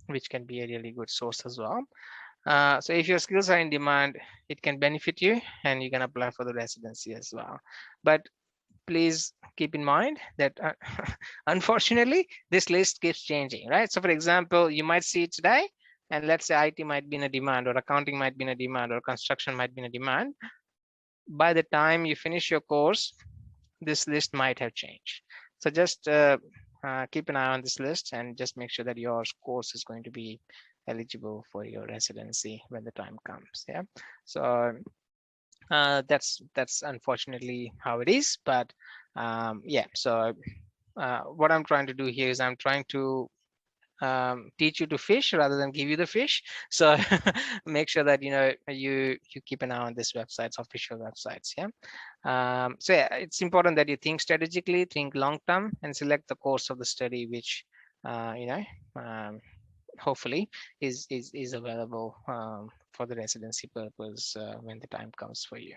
which can be a really good source as well. So if your skills are in demand, it can benefit you, and you can apply for the residency as well. But please keep in mind that unfortunately this list keeps changing, right? So for example, you might see it today, and let's say IT might be in a demand, or accounting might be in a demand, or construction might be in a demand. By the time you finish your course, this list might have changed. So just keep an eye on this list and just make sure that your course is going to be eligible for your residency when the time comes. Yeah. So that's unfortunately how it is, but yeah. So what I'm trying to do here is I'm trying to teach you to fish rather than give you the fish. So make sure that you keep an eye on this website's official websites. Yeah. So yeah, it's important that you think strategically, think long term, and select the course of the study which hopefully is available for the residency purpose when the time comes for you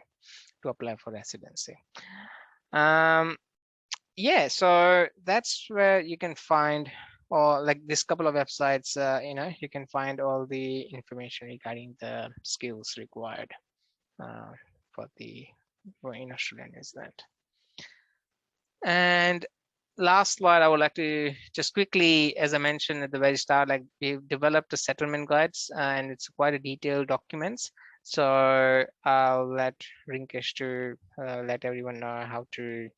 to apply for residency. Yeah, so that's where you can find, or like this couple of websites, you can find all the information regarding the skills required for in Australia and New Zealand. And last slide, I would like to just quickly, as I mentioned at the very start, like we've developed a settlement guides, and it's quite a detailed documents. So I'll let Rinkesh to let everyone know how to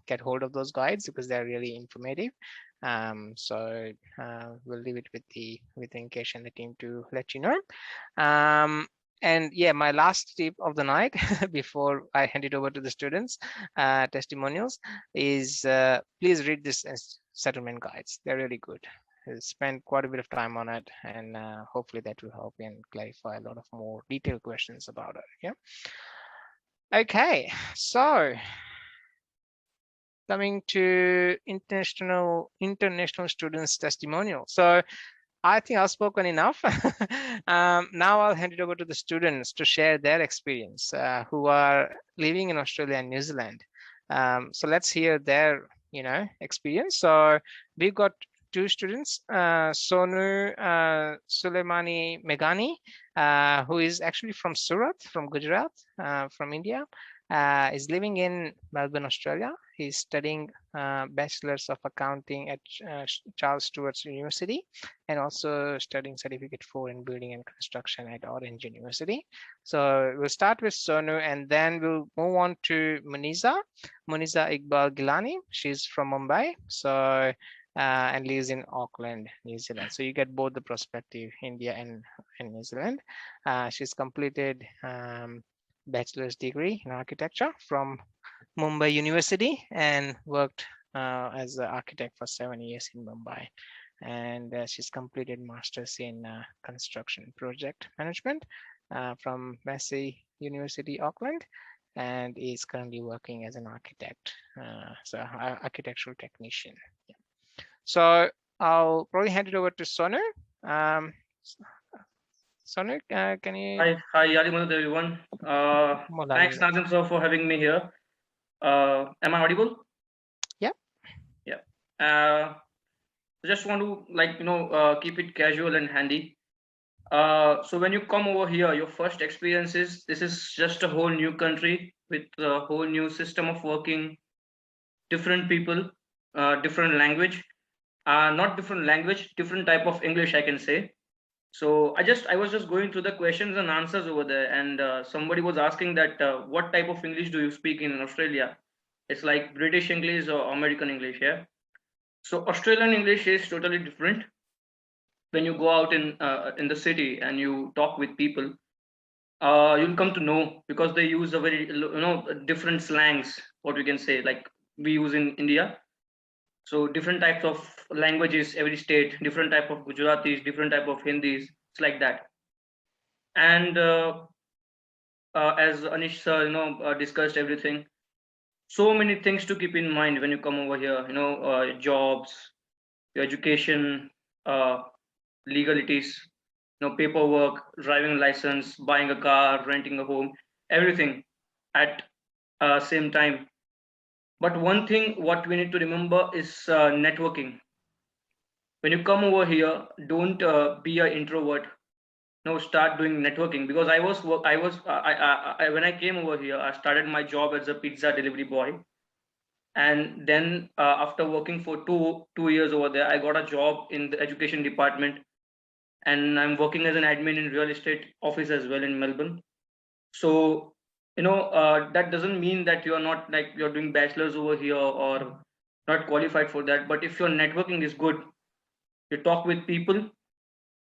get hold of those guides because they're really informative. So we'll leave it with Rinkesh and the team to let you know. And yeah, my last tip of the night before I hand it over to the students, testimonials, is please read this settlement guides. They're really good. I'll spend quite a bit of time on it, and hopefully that will help and clarify a lot of more detailed questions about it. Yeah. Okay, so coming to international students testimonial. So I think I've spoken enough. Now I'll hand it over to the students to share their experience who are living in Australia and New Zealand. So let's hear their experience. So we've got two students, Sonu Suleimani Meghani, who is actually from Surat, from Gujarat, from India, is living in Melbourne, Australia. He's studying Bachelor's of Accounting at Charles Stewart's University, and also studying Certificate 4 in Building and Construction at Orange University. So we'll start with Sonu, and then we'll move on to Muniza Iqbal Gilani. She's from Mumbai, so and lives in Auckland, New Zealand. So you get both the perspective, India and New Zealand. She's completed bachelor's degree in architecture from Mumbai University and worked as an architect for 7 years in Mumbai. And she's completed master's in construction project management from Massey University, Auckland, and is currently working as an architect, so architectural technician. Yeah. So I'll probably hand it over to Sonu. Sonu, can you? Hi, Yalimanad, everyone. Thanks, Nazim sir, for having me here. Am I audible? Yeah. Yeah. Just want to keep it casual and handy. So when you come over here, your first experience is this is just a whole new country with a whole new system of working, different people, different language, not different language, different type of English, I can say. So I was just going through the questions and answers over there, and somebody was asking that what type of English do you speak in Australia? It's like British English or American English, yeah. So Australian English is totally different. When you go out in the city and you talk with people, you'll come to know, because they use a very different slangs. What we can say, like we use in India. So different types of languages, every state, different type of Gujaratis, different type of Hindis. It's like that. And as Anish discussed everything, so many things to keep in mind when you come over here. Jobs, your education, legalities, paperwork, driving license, buying a car, renting a home, everything at same time. But one thing what we need to remember is networking. When you come over here, don't be an introvert. No, start doing networking, because when I came over here, I started my job as a pizza delivery boy, and then after working for two years over there, I got a job in the education department, and I'm working as an admin in real estate office as well in Melbourne. So that doesn't mean that you're not, like, you're doing bachelor's over here or not qualified for that. But if your networking is good, you talk with people,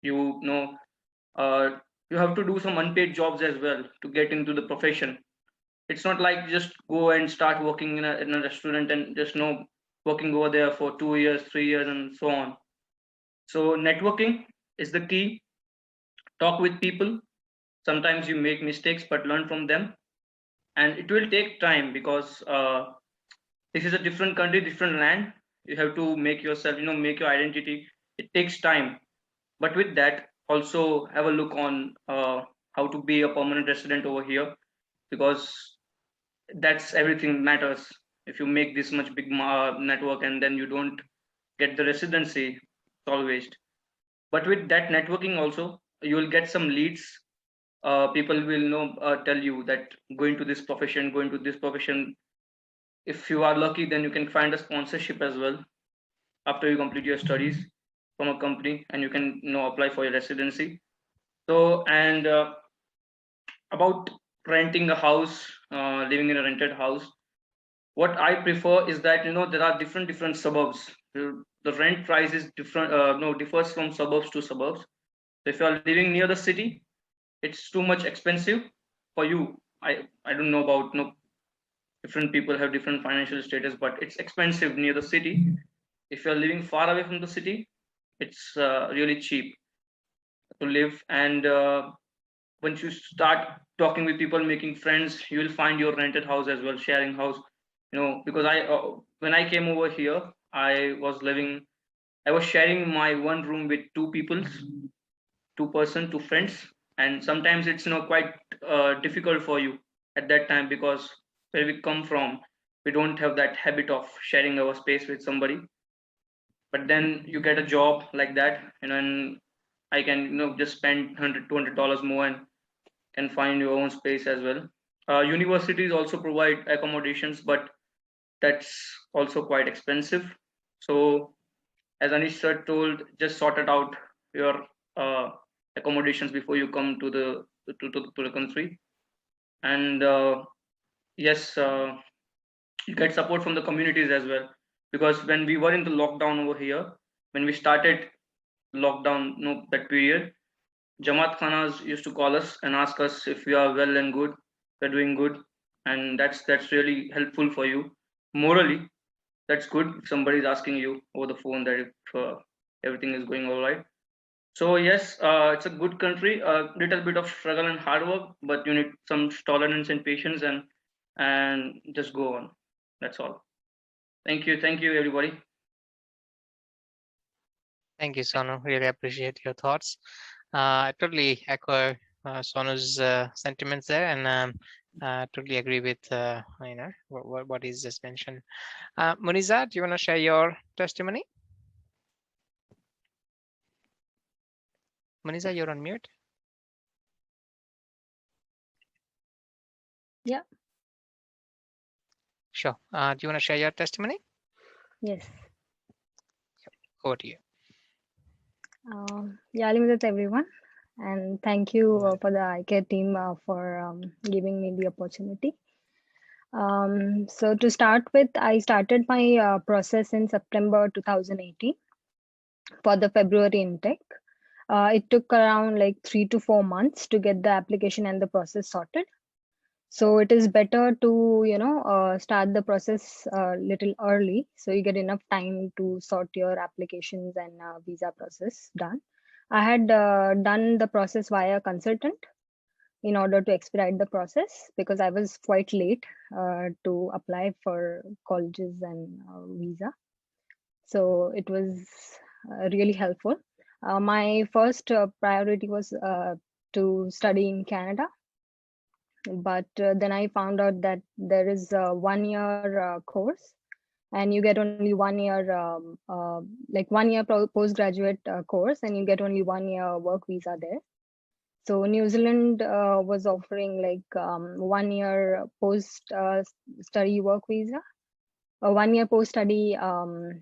you know you have to do some unpaid jobs as well to get into the profession. It's not like just go and start working in a restaurant and just working over there for 2 years, 3 years, and so on. So networking is the key. Talk with people. Sometimes you make mistakes, but learn from them. And it will take time, because this is a different country, different land. You have to make yourself, make your identity. It takes time. But with that, also have a look on how to be a permanent resident over here, because that's everything matters. If you make this much big network and then you don't get the residency, it's all waste. But with that networking also, you will get some leads. People will tell you that going to this profession, if you are lucky, then you can find a sponsorship as well after you complete your studies from a company, and you can apply for your residency. So, and about renting a house, living in a rented house, what I prefer is that there are different suburbs. The rent price is different, differs from suburbs to suburbs. So if you are living near the city, it's too much expensive for you. I don't know about different people have different financial status, but it's expensive near the city. If you're living far away from the city, it's really cheap to live. And once you start talking with people, making friends, you will find your rented house as well, sharing house. Because when I came over here, I was sharing my one room with two people, two friends. And sometimes it's quite difficult for you at that time, because where we come from, we don't have that habit of sharing our space with somebody. But then you get a job like that, and I can just spend $100-200 more and can find your own space as well. Universities also provide accommodations, but that's also quite expensive. So as Anish sir told, just sort it out your accommodations before you come to the country. And yes, you get support from the communities as well, because when we were in the lockdown over here, when we started lockdown, that period, Jamaat Khanas used to call us and ask us if we are well and good, we're doing good, and that's really helpful for you morally. That's good if somebody is asking you over the phone that if everything is going all right. So yes, it's a good country. A little bit of struggle and hard work, but you need some tolerance and patience, and just go on. That's all. Thank you, everybody. Thank you, Sonu. Really appreciate your thoughts. I totally echo Sonu's sentiments there, and totally agree with what he's just mentioned. Muniza, do you want to share your testimony? Muniza, you're on mute. Yeah. Sure. Do you want to share your testimony? Yes. Over to you. Yalimudat everyone, and thank you for the AKEB team for giving me the opportunity. So to start with, I started my process in September 2018 for the February intake. It took around like 3 to 4 months to get the application and the process sorted. So it is better to start the process a little early, so you get enough time to sort your applications and visa process done. I had done the process via consultant in order to expedite the process, because I was quite late to apply for colleges and visa. So it was really helpful. My first priority was to study in Canada, but then I found out that there is a 1 year course, and you get only 1 year, like 1 year postgraduate course, and you get only 1 year work visa there. So New Zealand was offering like 1 year post study work visa, a 1 year post study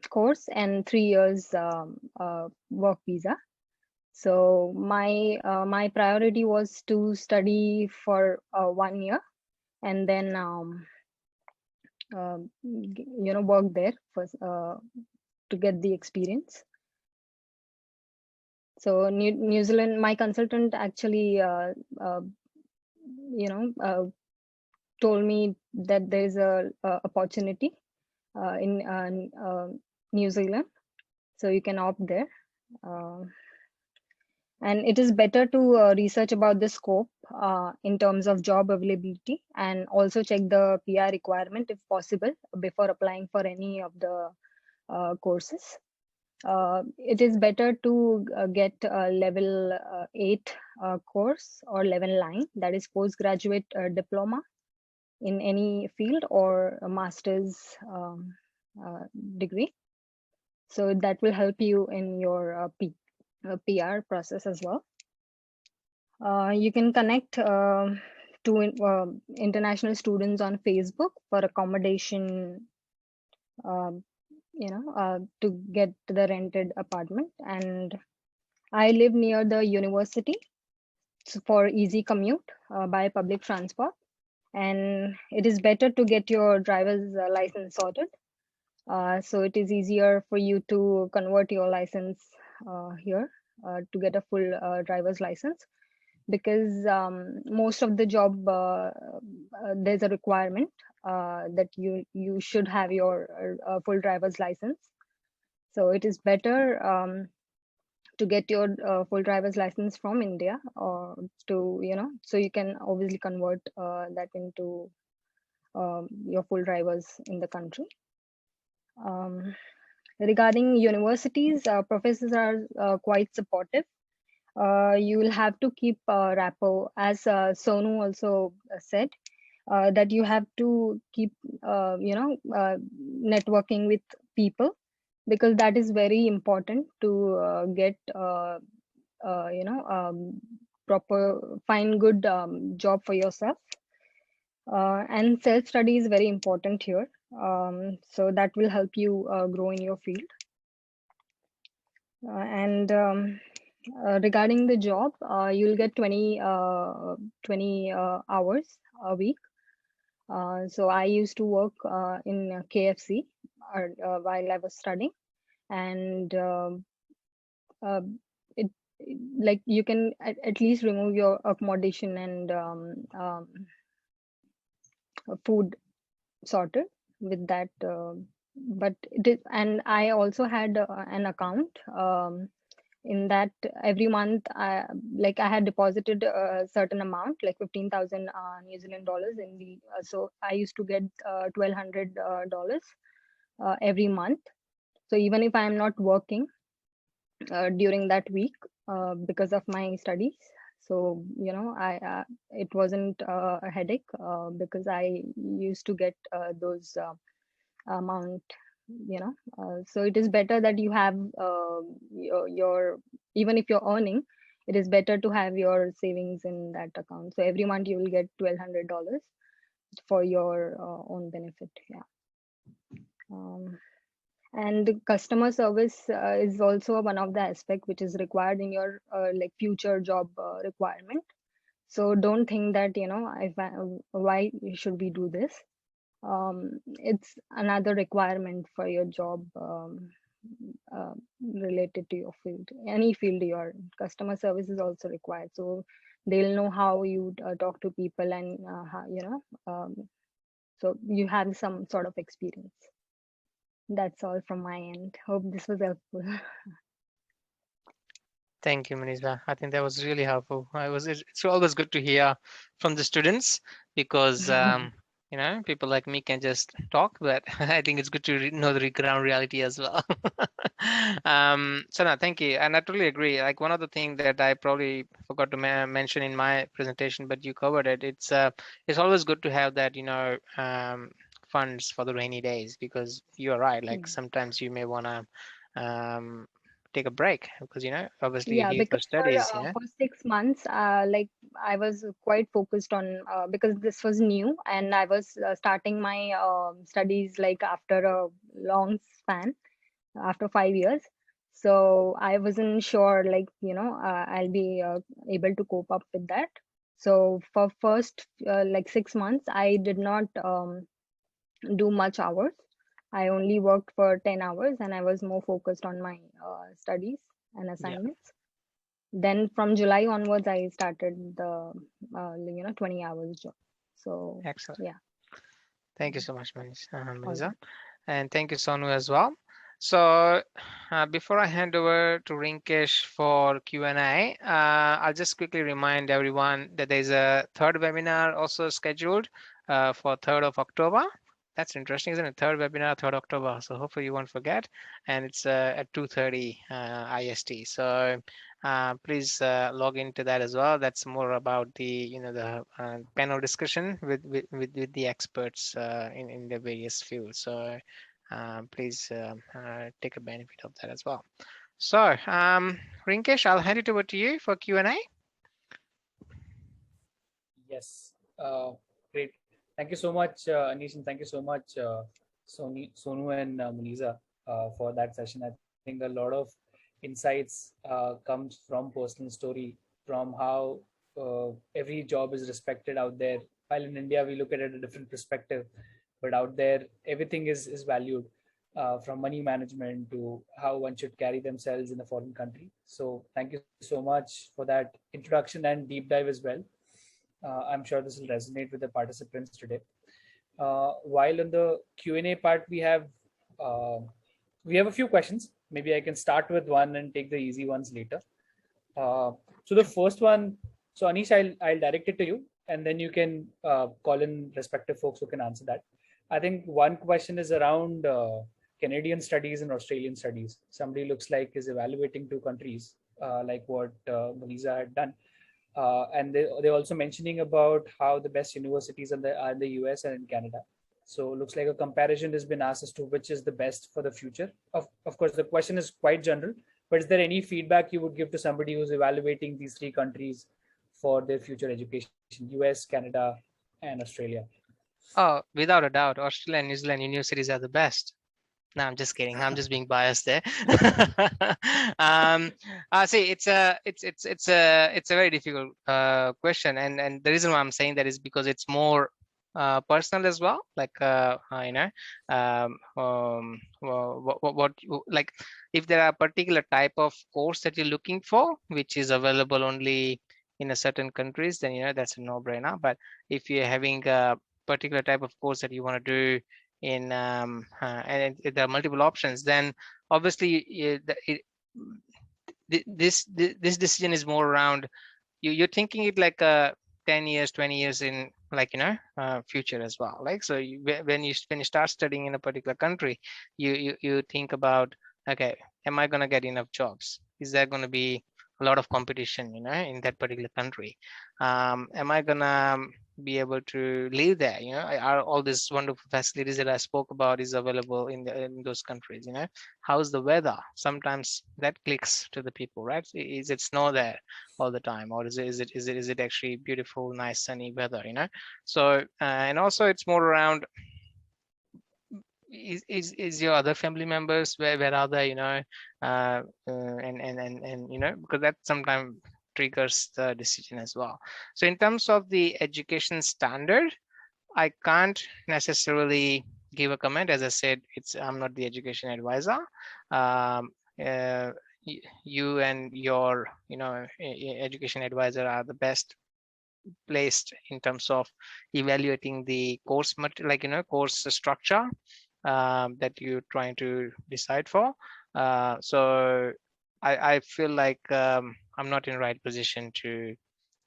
course, and 3 years work visa. So my priority was to study for 1 year, and then work there for to get the experience. So New Zealand, my consultant actually told me that there's a opportunity in New Zealand, so you can opt there. And it is better to research about the scope in terms of job availability, and also check the PR requirement if possible before applying for any of the courses. It is better to get a level 8 course or level 9, that is postgraduate diploma in any field, or a master's degree. So that will help you in your PR process as well. You can connect to international students on Facebook for accommodation, to get the rented apartment. And I live near the university, so for easy commute by public transport. And it is better to get your driver's license sorted. So it is easier for you to convert your license here to get a full driver's license, because most of the job there's a requirement that you should have your full driver's license. So it is better to get your full driver's license from India, or to so you can obviously convert that into your full drivers in the country. Regarding universities, professors are quite supportive. You will have to keep rapport, as Sonu also said, that you have to keep networking with people, because that is very important to get proper, find good job for yourself. And self-study is very important here. So that will help you grow in your field. Regarding the job, you'll get 20 hours a week. So I used to work in KFC while I was studying, and it like you can at least remove your accommodation and food sorted with that. But it is, and I also had an account. In that every month I had deposited a certain amount like 15,000 New Zealand dollars in the so I used to get $1,200 every month. So even if I am not working during that week because of my studies, so I it wasn't a headache because I used to get those amount. So it is better that you have your even if you're earning, it is better to have your savings in that account. So every month you will get $1,200 for your own benefit. And the customer service is also one of the aspect which is required in your future job requirement. So don't think that why should we do this. It's another requirement for your job related to your field. Any field you are in, customer service is also required. So they'll know how you talk to people and so you have some sort of experience. That's all from my end. Hope this was helpful. Thank you, Manisha. I think that was really helpful. It's always good to hear from the students because people like me can just talk, but I think it's good to know the ground reality as well. So no, thank you, and I totally agree. Like one of the things that I probably forgot to mention in my presentation, but you covered it. It's always good to have that funds for the rainy days, because you're right. Like sometimes you may wanna take a break because obviously you're Yeah, here for because studies. for 6 months, I was quite focused on because this was new and I was starting my studies like after a long span, after 5 years. So I wasn't sure I'll be able to cope up with that. So for first 6 months, I did not do much hours. I only worked for 10 hours and I was more focused on my studies and assignments. Then from July onwards, I started the 20 hours job. So Excellent. yeah. Thank you so much, Manisa. All And thank you, Sonu, as well. So before I hand over to Rinkesh for Q&A, I'll just quickly remind everyone that there's a third webinar also scheduled for 3rd of October. That's interesting, isn't it? Third webinar, 3rd October. So hopefully you won't forget. And it's at 2:30 IST. So please log into that as well. That's more about the panel discussion with the experts in the various fields. So please take a benefit of that as well. So Rinkesh, I'll hand it over to you for Q&A. Yes, great. Thank you so much, Anish, and thank you so much, Sonu and Munisa for that session. I think a lot of insights comes from personal story, from how every job is respected out there. While in India, we look at it a different perspective, but out there, everything is valued, from money management to how one should carry themselves in a foreign country. So thank you so much for that introduction and deep dive as well. I'm sure this will resonate with the participants today. While in the Q&A part, we have a few questions. Maybe I can start with one and take the easy ones later. So the first one, so Anish, I'll direct it to you, and then you can call in respective folks who can answer that. I think one question is around Canadian studies and Australian studies. Somebody looks like is evaluating two countries, like what Munisa had done. And they're also mentioning about how the best universities are in the US and in Canada. So it looks like a comparison has been asked as to which is the best for the future. Of course, the question is quite general, but is there any feedback you would give to somebody who's evaluating these three countries for their future education, US, Canada, and Australia? Oh, without a doubt, Australia and New Zealand universities are the best. No, I'm just kidding. I'm just being biased there. See, it's a very difficult question, and the reason why I'm saying that is because it's more personal as well. Like like if there are a particular type of course that you're looking for, which is available only in a certain countries, then that's a no-brainer. But if you're having a particular type of course that you want to do in and there are multiple options, then obviously this decision is more around you're thinking it like 10 years 20 years in, like future as well. Like, so when you start studying in a particular country, you think about, okay, am I going to get enough jobs? Is there going to be a lot of competition in that particular country? Am I gonna be able to live there? Are all these wonderful facilities that I spoke about is available in those countries? How's the weather? Sometimes that clicks to the people, right? Is it snow there all the time, or is it actually beautiful, nice sunny weather? So and also it's more around, is your other family members, where are they? And because that sometimes triggers the decision as well. So in terms of the education standard, I can't necessarily give a comment. As I said, I'm not the education advisor. You and your education advisor are the best placed in terms of evaluating the course material, like course structure that you're trying to decide for. So I feel like I'm not in the right position to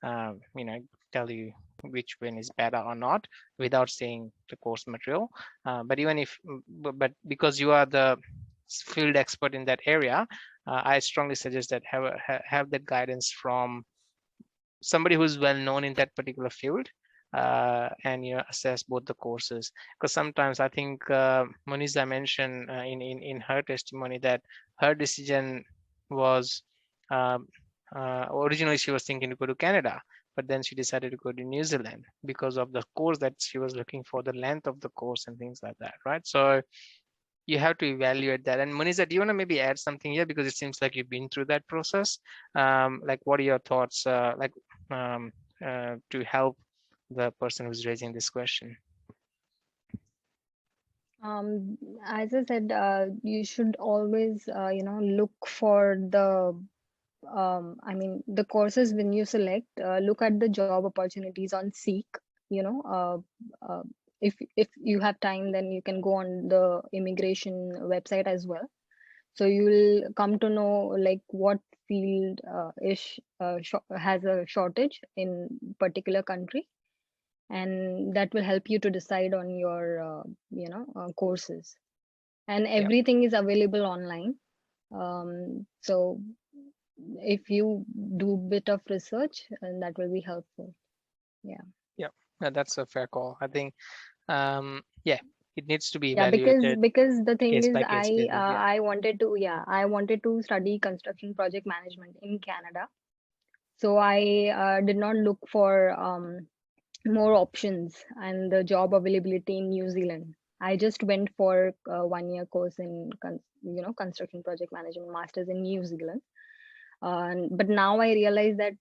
tell you which one is better or not without seeing the course material. But even if, but because you are the field expert in that area, I strongly suggest that have that guidance from somebody who's well known in that particular field, and assess both the courses. Because sometimes I think Moniza mentioned in her testimony that her decision was originally she was thinking to go to Canada, but then she decided to go to New Zealand because of the course that she was looking for, the length of the course and things like that, right? So you have to evaluate that. And Moniza, do you want to maybe add something here, because it seems like you've been through that process? Like, what are your thoughts, to help the person who's raising this question? As I said, you should always, look for the, the courses when you select, look at the job opportunities on Seek. If you have time, then you can go on the immigration website as well. So you will come to know like what field has a shortage in particular country, and that will help you to decide on your courses. And everything is available online. So if you do bit of research, and that will be helpful. Yeah, that's a fair call. I think it needs to be Yeah, evaluated because the thing case is, by case basis. I wanted to study construction project management in Canada. So I did not look for more options and the job availability in New Zealand. I just went for a 1-year course in construction project management masters in New Zealand. But now I realize that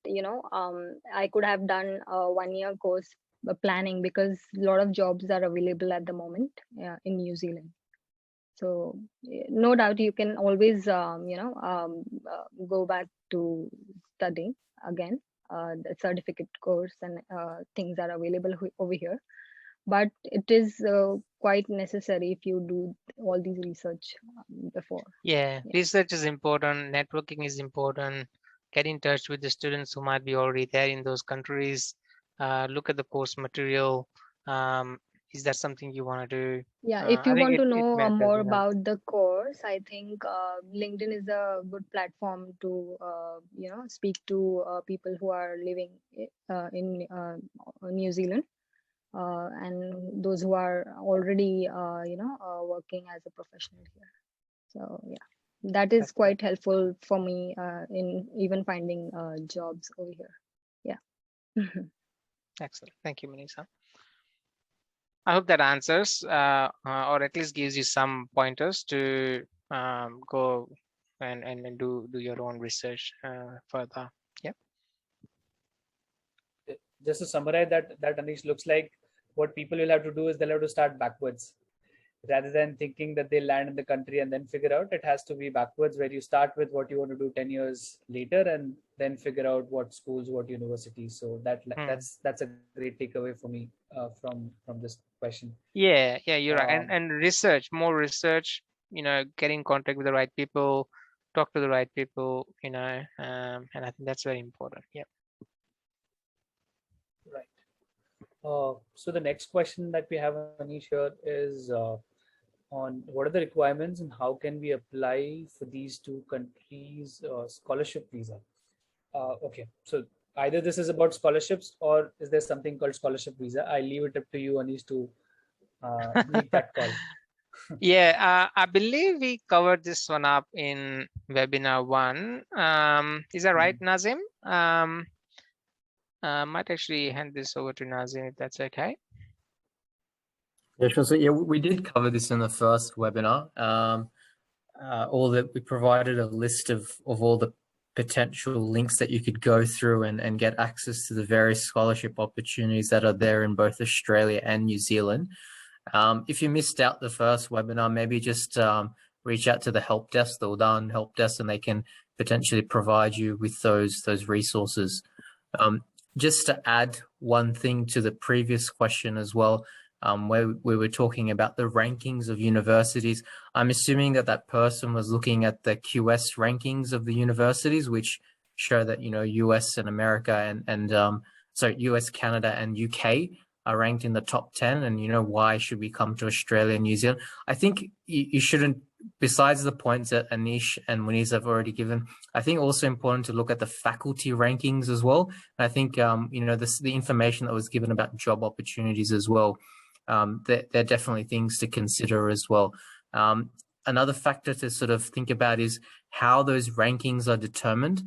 I could have done a 1-year course planning, because a lot of jobs are available at the moment in New Zealand. So no doubt you can always go back to studying again. The certificate course and things are available over here, but it is quite necessary if you do all these research before. Research is important, networking is important. Get in touch with the students who might be already there in those countries. Look at the course material. Is that something you want to do? Yeah, if you want to know more enough. about the course, I think LinkedIn is a good platform to speak to people who are living in New Zealand, and those who are already working as a professional here. So yeah, that is quite helpful for me in even finding jobs over here. Yeah. Excellent. Thank you, Manisa. I hope that answers or at least gives you some pointers to go and do your own research further. Yeah. Just to summarize that Anish, looks like what people will have to do is they'll have to start backwards rather than thinking that they land in the country and then figure out. It has to be backwards, where you start with what you want to do 10 years later and then figure out what schools, what universities. So that's a great takeaway for me from this question. Yeah, you're right. And research, more research, get in contact with the right people, talk to the right people, and I think that's very important. Yeah. Right. So the next question that we have, Anish, here is on what are the requirements and how can we apply for these two countries scholarship visa. Okay, so either this is about scholarships or is there something called scholarship visa? I leave it up to you, Anish, to make that call. Yeah, I believe we covered this one up in webinar 1. Is that right, Nazim? Might actually hand this over to Nazim if that's okay. Yeah, sure. So yeah, we did cover this in the first webinar. All that we provided a list of all the potential links that you could go through and get access to the various scholarship opportunities that are there in both Australia and New Zealand. If you missed out the first webinar, maybe just reach out to the help desk, the Udan help desk, and they can potentially provide you with those resources. Just to add one thing to the previous question as well, where we were talking about the rankings of universities. I'm assuming that person was looking at the QS rankings of the universities, which show that, US and America and US, Canada and UK are ranked in the top 10. And, why should we come to Australia and New Zealand? I think you shouldn't, besides the points that Anish and Muniz have already given, I think also important to look at the faculty rankings as well. And I think, the information that was given about job opportunities as well, they're definitely things to consider as well. Another factor to sort of think about is how those rankings are determined.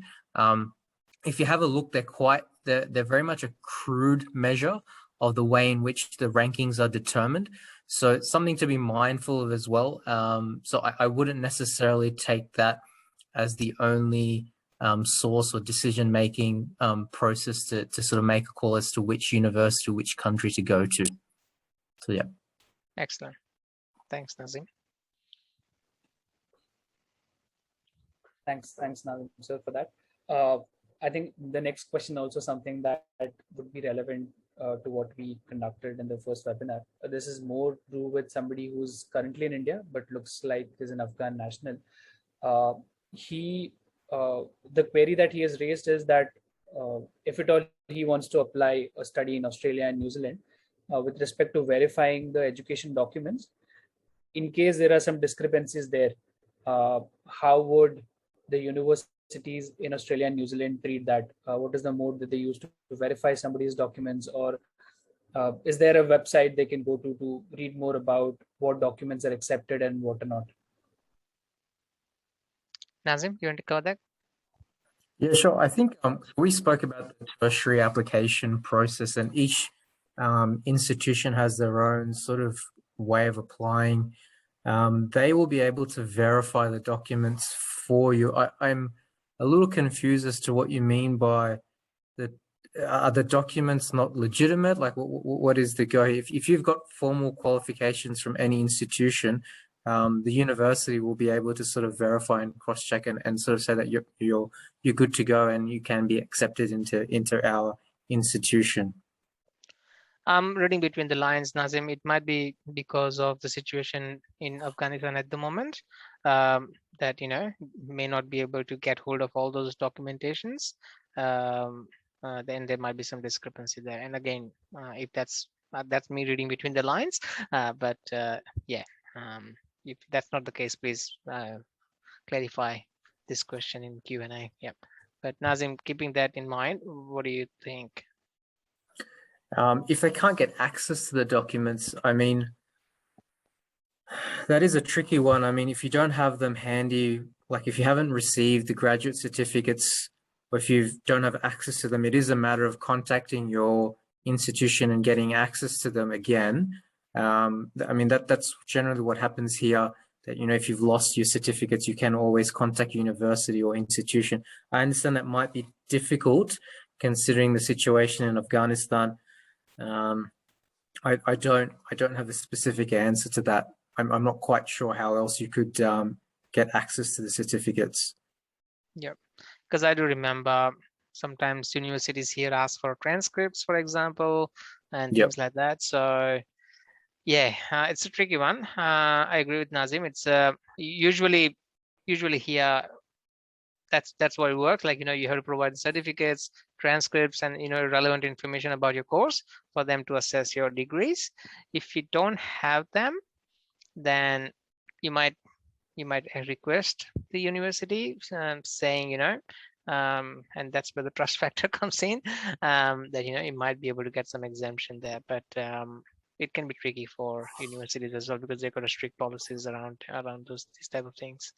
If you have a look, they're very much a crude measure of the way in which the rankings are determined. So it's something to be mindful of as well. So I wouldn't necessarily take that as the only source or decision-making process to sort of make a call as to which university, which country to go to. So yeah. Excellent. Thanks, Nazim. Thanks, Nazim, sir, for that. I think the next question also something that would be relevant to what we conducted in the first webinar. This is more to do with somebody who's currently in India, but looks like is an Afghan national. The query that he has raised is that if at all he wants to apply a study in Australia and New Zealand, with respect to verifying the education documents, in case there are some discrepancies there, how would the universities in Australia and New Zealand treat that? What is the mode that they use to verify somebody's documents, or is there a website they can go to read more about what documents are accepted and what are not? Nazim, you want to cover that? Yeah, sure. I think we spoke about the tertiary application process, and each institution has their own sort of way of applying. They will be able to verify the documents for you. I'm a little confused as to what you mean by are the documents not legitimate? Like, what is the go? If you've got formal qualifications from any institution, the university will be able to sort of verify and cross-check and sort of say that you're good to go and you can be accepted into our institution. I'm reading between the lines, Nazim. It might be because of the situation in Afghanistan at the moment that may not be able to get hold of all those documentations. Then there might be some discrepancy there. And again, if that's me reading between the lines, but yeah, if that's not the case, please clarify this question in Q&A. Yeah, but Nazim, keeping that in mind, what do you think? If they can't get access to the documents, I mean, that is a tricky one. I mean, if you don't have them handy, like if you haven't received the graduate certificates, or if you don't have access to them, it is a matter of contacting your institution and getting access to them again. I mean, that's generally what happens here. That, you know, if you've lost your certificates, you can always contact university or institution. I understand that might be difficult considering the situation in Afghanistan. I don't have a specific answer to that. I'm not quite sure how else you could get access to the certificates. Yep, because I do remember sometimes universities here ask for transcripts, for example, and Yep. things like that. So yeah, it's a tricky one. I agree with Nazim. It's usually here that's what it works. Like, you know, you have to provide certificates, transcripts, and, you know, relevant information about your course for them to assess your degrees. If you don't have them, then you might request the university saying, you know, and that's where the trust factor comes in, that, you know, you might be able to get some exemption there, but it can be tricky for universities as well, because they've got strict policies around these type of things.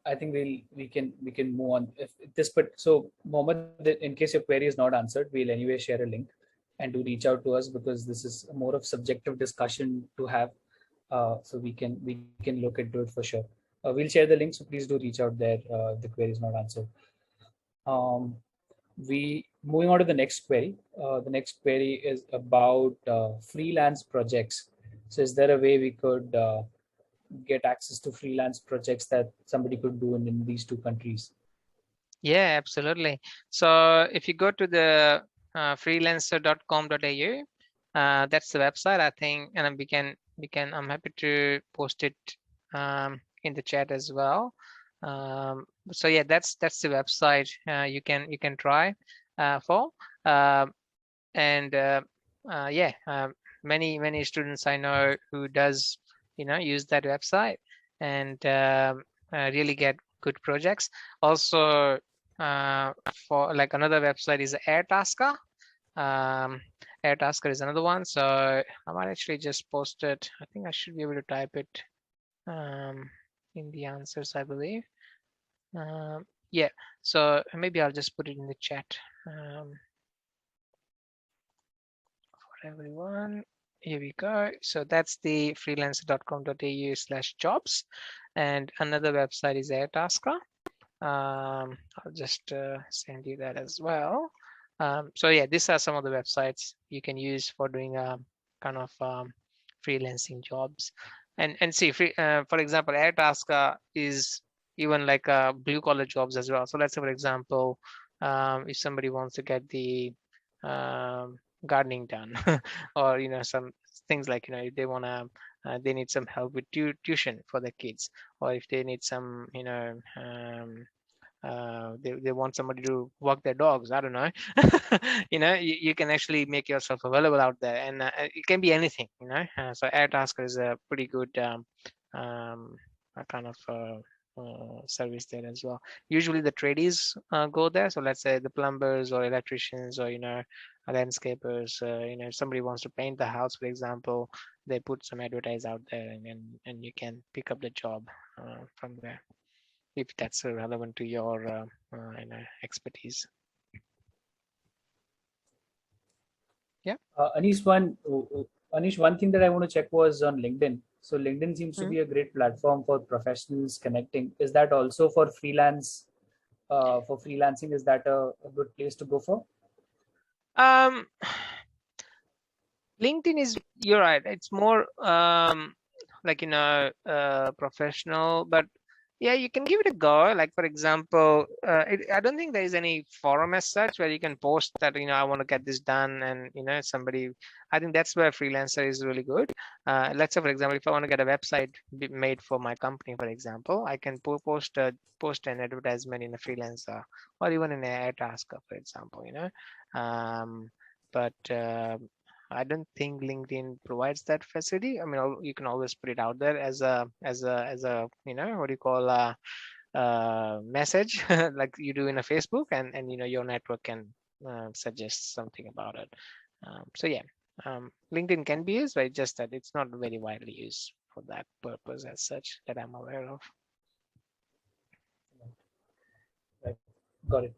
I think we can move on. If this, but so Mohammed, in case your query is not answered, we'll anyway share a link, and do reach out to us, because this is more of subjective discussion to have. So we can look into it for sure. We'll share the link, so please do reach out there. The query is not answered. We moving on to the next query. The next query is about freelance projects. So is there a way we could get access to freelance projects that somebody could do in these two countries? Yeah, absolutely. So if you go to the freelancer.com.au, that's the website, I think, and we can I'm happy to post it in the chat as well. So yeah, that's the website you can try for, and yeah, many students I know who does, you know, use that website and really get good projects. Also, for like another website is Airtasker. Airtasker is another one. So I might actually just post it. I think I should be able to type it in the answers, I believe. Yeah, so maybe I'll just put it in the chat for everyone. Here we go. So that's the freelancer.com.au/jobs, and another website is Airtasker. I'll just send you that as well. So yeah, these are some of the websites you can use for doing kind of freelancing jobs. And see, for example, Airtasker is even like blue collar jobs as well. So let's say, for example, if somebody wants to get the gardening done, or, you know, some things like, you know, if they want to they need some help with tuition for their kids, or if they need some, you know, they want somebody to walk their dogs, I don't know. You know, you can actually make yourself available out there, and it can be anything, you know. So Airtasker is a pretty good kind of service there as well. Usually the tradies go there. So let's say the plumbers or electricians, or, you know, landscapers, you know, if somebody wants to paint the house, for example, they put some advertise out there, and you can pick up the job from there, if that's relevant to your you know, expertise. Yeah. Anish, one thing that I want to check was on LinkedIn. So LinkedIn seems to be a great platform for professionals connecting. Is that also for freelance? For freelancing, is that a good place to go for? LinkedIn is, you're right, it's more like, you know, professional, but yeah, you can give it a go. Like, for example, I don't think there is any forum as such where you can post that, you know, I want to get this done, and, you know, somebody, I think that's where freelancer is really good. Let's say, for example, if I want to get a website made for my company, for example, I can post an advertisement in a freelancer, or even in a Airtasker, for example, you know. But I don't think LinkedIn provides that facility. I mean, you can always put it out there as a you know, what do you call message like you do in a Facebook, and you know, your network can suggest something about it. So yeah, LinkedIn can be used, but it's just that it's not very widely used for that purpose as such that I'm aware of. Right. Got it.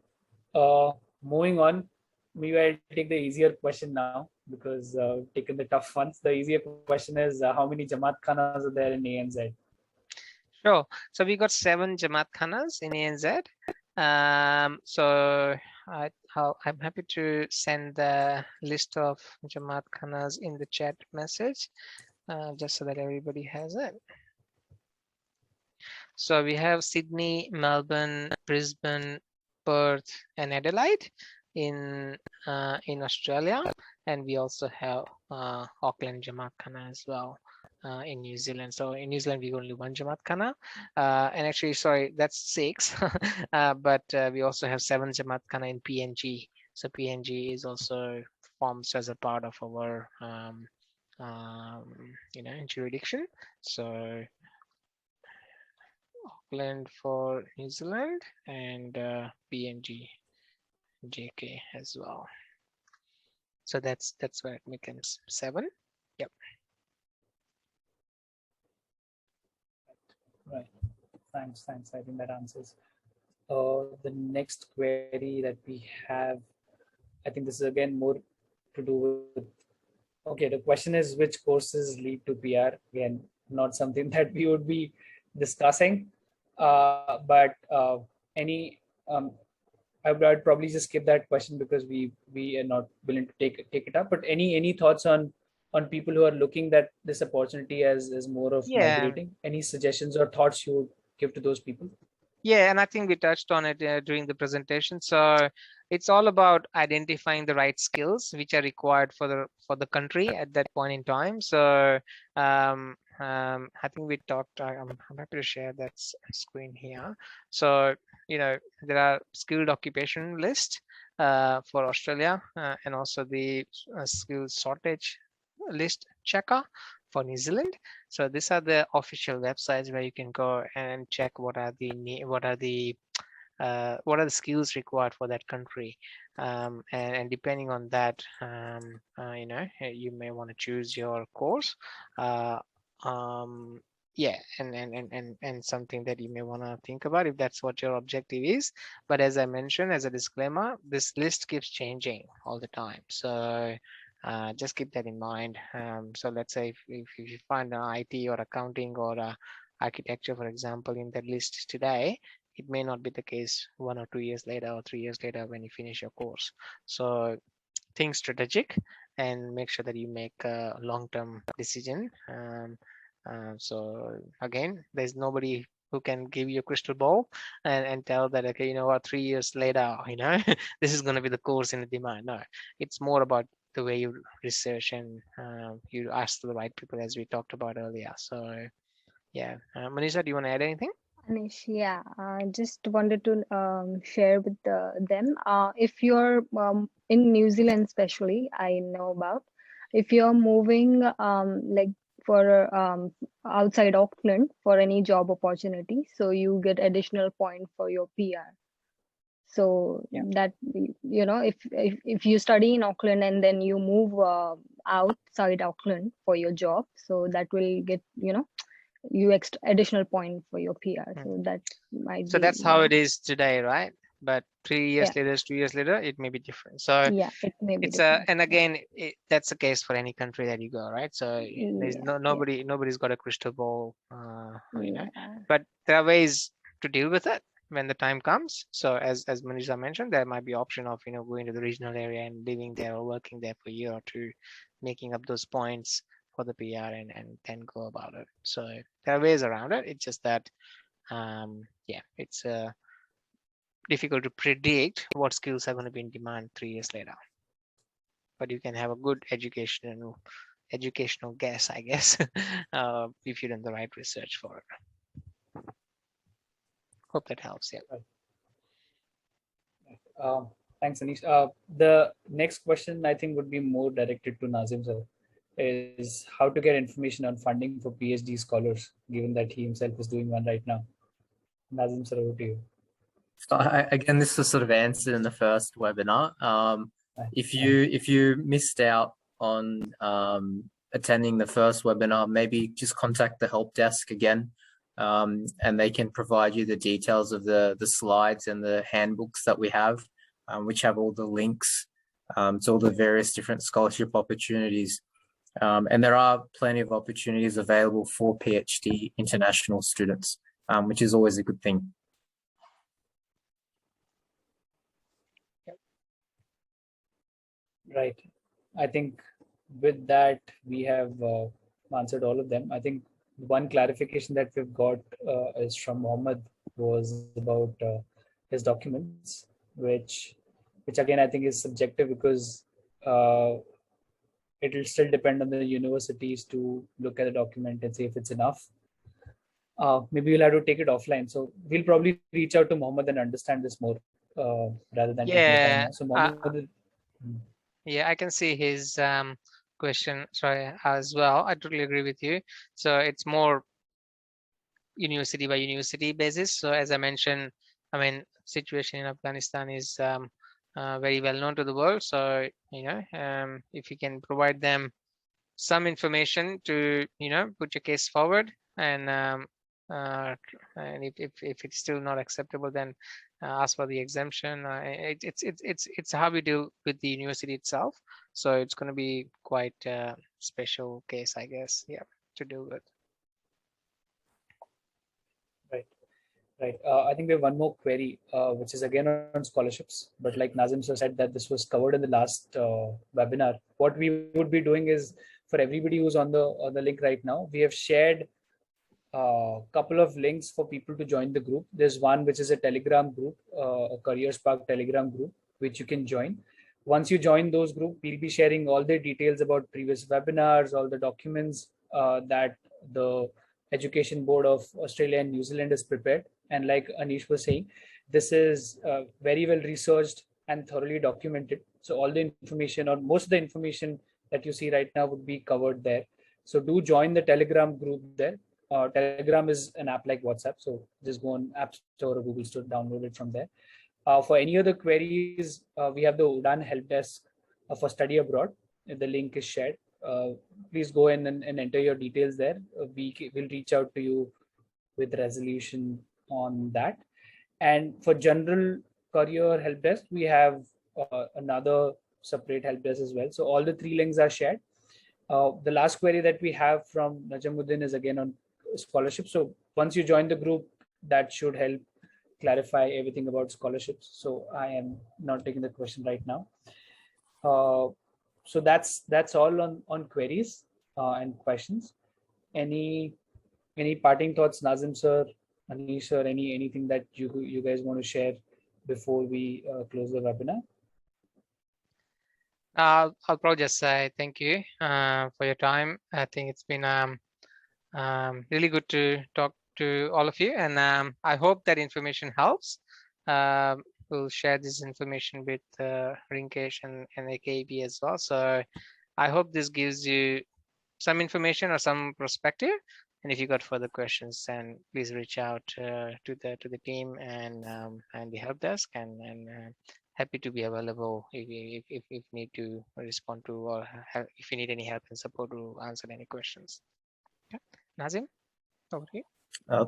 Moving on, maybe I'll take the easier question now because taken the tough ones. The easier question is how many Jamaat Khanas are there in ANZ? Sure. So we got 7 Jamaat Khanas in ANZ. So I'm happy to send the list of Jamaat Khanas in the chat message, just so that everybody has it. So we have Sydney, Melbourne, Brisbane, Perth, and Adelaide in Australia, and we also have Auckland Jamaat Khana as well in New Zealand. So in New Zealand we got only 1 Jamaat Khana, and actually, sorry, that's 6, but we also have 7 Jamaat Khana in PNG. So PNG is also forms as a part of our jurisdiction. So Auckland for New Zealand and PNG JK as well. So that's where it becomes 7. Yep. Right. Thanks. I think that answers. The next query that we have, I think this is again more to do with. Okay, the question is which courses lead to PR? Again, not something that we would be discussing, but any. I'd probably just skip that question because we are not willing to take it up. But any thoughts on people who are looking at this opportunity as more of migrating? Any suggestions or thoughts you would give to those people? Yeah, and I think we touched on it during the presentation. So it's all about identifying the right skills which are required for the country at that point in time. So I think we talked. I'm happy to share that screen here. So there are skilled occupation list for Australia and also the skills shortage list checker for New Zealand. So these are the official websites where you can go and check what are the skills required for that country, and depending on that, you may want to choose your course. Yeah, and something that you may want to think about if that's what your objective is. But as I mentioned, as a disclaimer, this list keeps changing all the time. So just keep that in mind. So let's say if you find an IT or accounting or architecture, for example, in that list today, it may not be the case 1 or 2 years later or 3 years later when you finish your course. So think strategic and make sure that you make a long-term decision. So again, there's nobody who can give you a crystal ball and tell that, okay, 3 years later, this is going to be the course in the demand. No, it's more about the way you research and you ask the right people, as we talked about earlier. So yeah, Manisha, do you want to add anything? Anish, yeah, I just wanted to share with them. If you're in New Zealand, especially, I know about, if you're moving like for outside Auckland for any job opportunity, so you get additional point for your PR. So that if you study in Auckland and then you move outside Auckland for your job, so that will get you extra additional point for your PR. So that might so be, that's how it is today, right? But 3 years later, 2 years later, it may be different. So yeah, it may be it's different. and again, that's the case for any country that you go, right? So there's nobody's got a crystal ball, but there are ways to deal with it when the time comes. So as Manisha mentioned, there might be option of going to the regional area and living there or working there for a year or two, making up those points for the PR and then go about it. So there are ways around it. It's just that it's difficult to predict what skills are going to be in demand 3 years later, but you can have a good educational guess, I guess, if you've done the right research for it. Hope that helps. Thanks, Anish. The next question I think would be more directed to Nazim sir, is how to get information on funding for PhD scholars, given that he himself is doing one right now. Nazim sir, over to you. So again, this was sort of answered in the first webinar. If you missed out on attending the first webinar, maybe just contact the help desk again, and they can provide you the details of the slides and the handbooks that we have, which have all the links to all the various different scholarship opportunities. And there are plenty of opportunities available for PhD international students, which is always a good thing. Right. I think with that, we have answered all of them. I think one clarification that we've got is from Mohammed, was about his documents, which again I think is subjective, because it will still depend on the universities to look at the document and see if it's enough. Maybe we'll have to take it offline. So we'll probably reach out to Mohammed and understand this more rather than taking the time now. So Mohammed, yeah, I can see his question, sorry, as well. I totally agree with you. So it's more university by university basis. So as I mentioned, I mean, situation in Afghanistan is very well known to the world. So, if you can provide them some information to, put your case forward, and if it's still not acceptable, then ask for the exemption. It's how we deal with the university itself. So it's going to be quite a special case, I guess, yeah, to deal with. Right. I think we have one more query, which is again on scholarships. But like Nazim sir said that this was covered in the last webinar. What we would be doing is, for everybody who's on the link right now, we have shared a couple of links for people to join the group. There's one which is a Telegram group, a Career Spark Telegram group, which you can join. Once you join those groups, we'll be sharing all the details about previous webinars, all the documents that the Education Board of Australia and New Zealand has prepared. And like Anish was saying, this is very well researched and thoroughly documented. So all the information, or most of the information that you see right now, would be covered there. So do join the Telegram group there. Telegram is an app like WhatsApp. So just go on App Store or Google Store, download it from there. For any other queries, we have the UDAN help desk for study abroad. The link is shared. Please go in and enter your details there. We will reach out to you with resolution on that. And for general career help desk, we have another separate help desk as well. So all the three links are shared. The last query that we have from Najamuddin is again on scholarship. So once you join the group, that should help clarify everything about scholarships. So I am not taking the question right now. So that's all on queries and questions. Any parting thoughts, Nazim sir, Anish sir, anything that you guys want to share before we close the webinar? I'll probably just say thank you for your time. I think it's been really good to talk to all of you, and I hope that information helps. We'll share this information with Rinkesh and AKEB as well. So I hope this gives you some information or some perspective. And if you got further questions, then please reach out to the team and the help desk, and happy to be available if you need to respond to, or if you need any help and support to answer any questions. Okay. Nazim, over to you.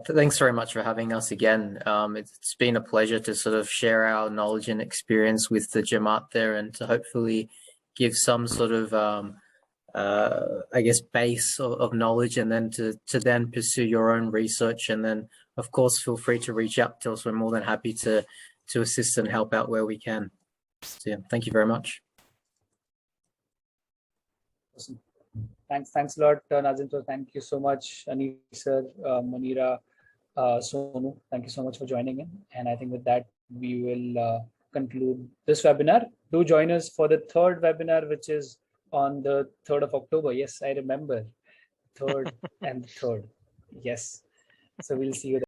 Thanks very much for having us again. It's been a pleasure to sort of share our knowledge and experience with the Jamaat there, and to hopefully give some sort of I guess base of knowledge, and then to then pursue your own research. And then of course feel free to reach out to us. We're more than happy to assist and help out where we can. So yeah, thank you very much. Awesome. Thanks a lot, Nazim sir. Thank you so much, Anish sir, Munira, Sonu. Thank you so much for joining in. And I think with that, we will conclude this webinar. Do join us for the third webinar, which is on the 3rd of October. Yes, I remember. 3rd and 3rd. Yes. So we'll see you there.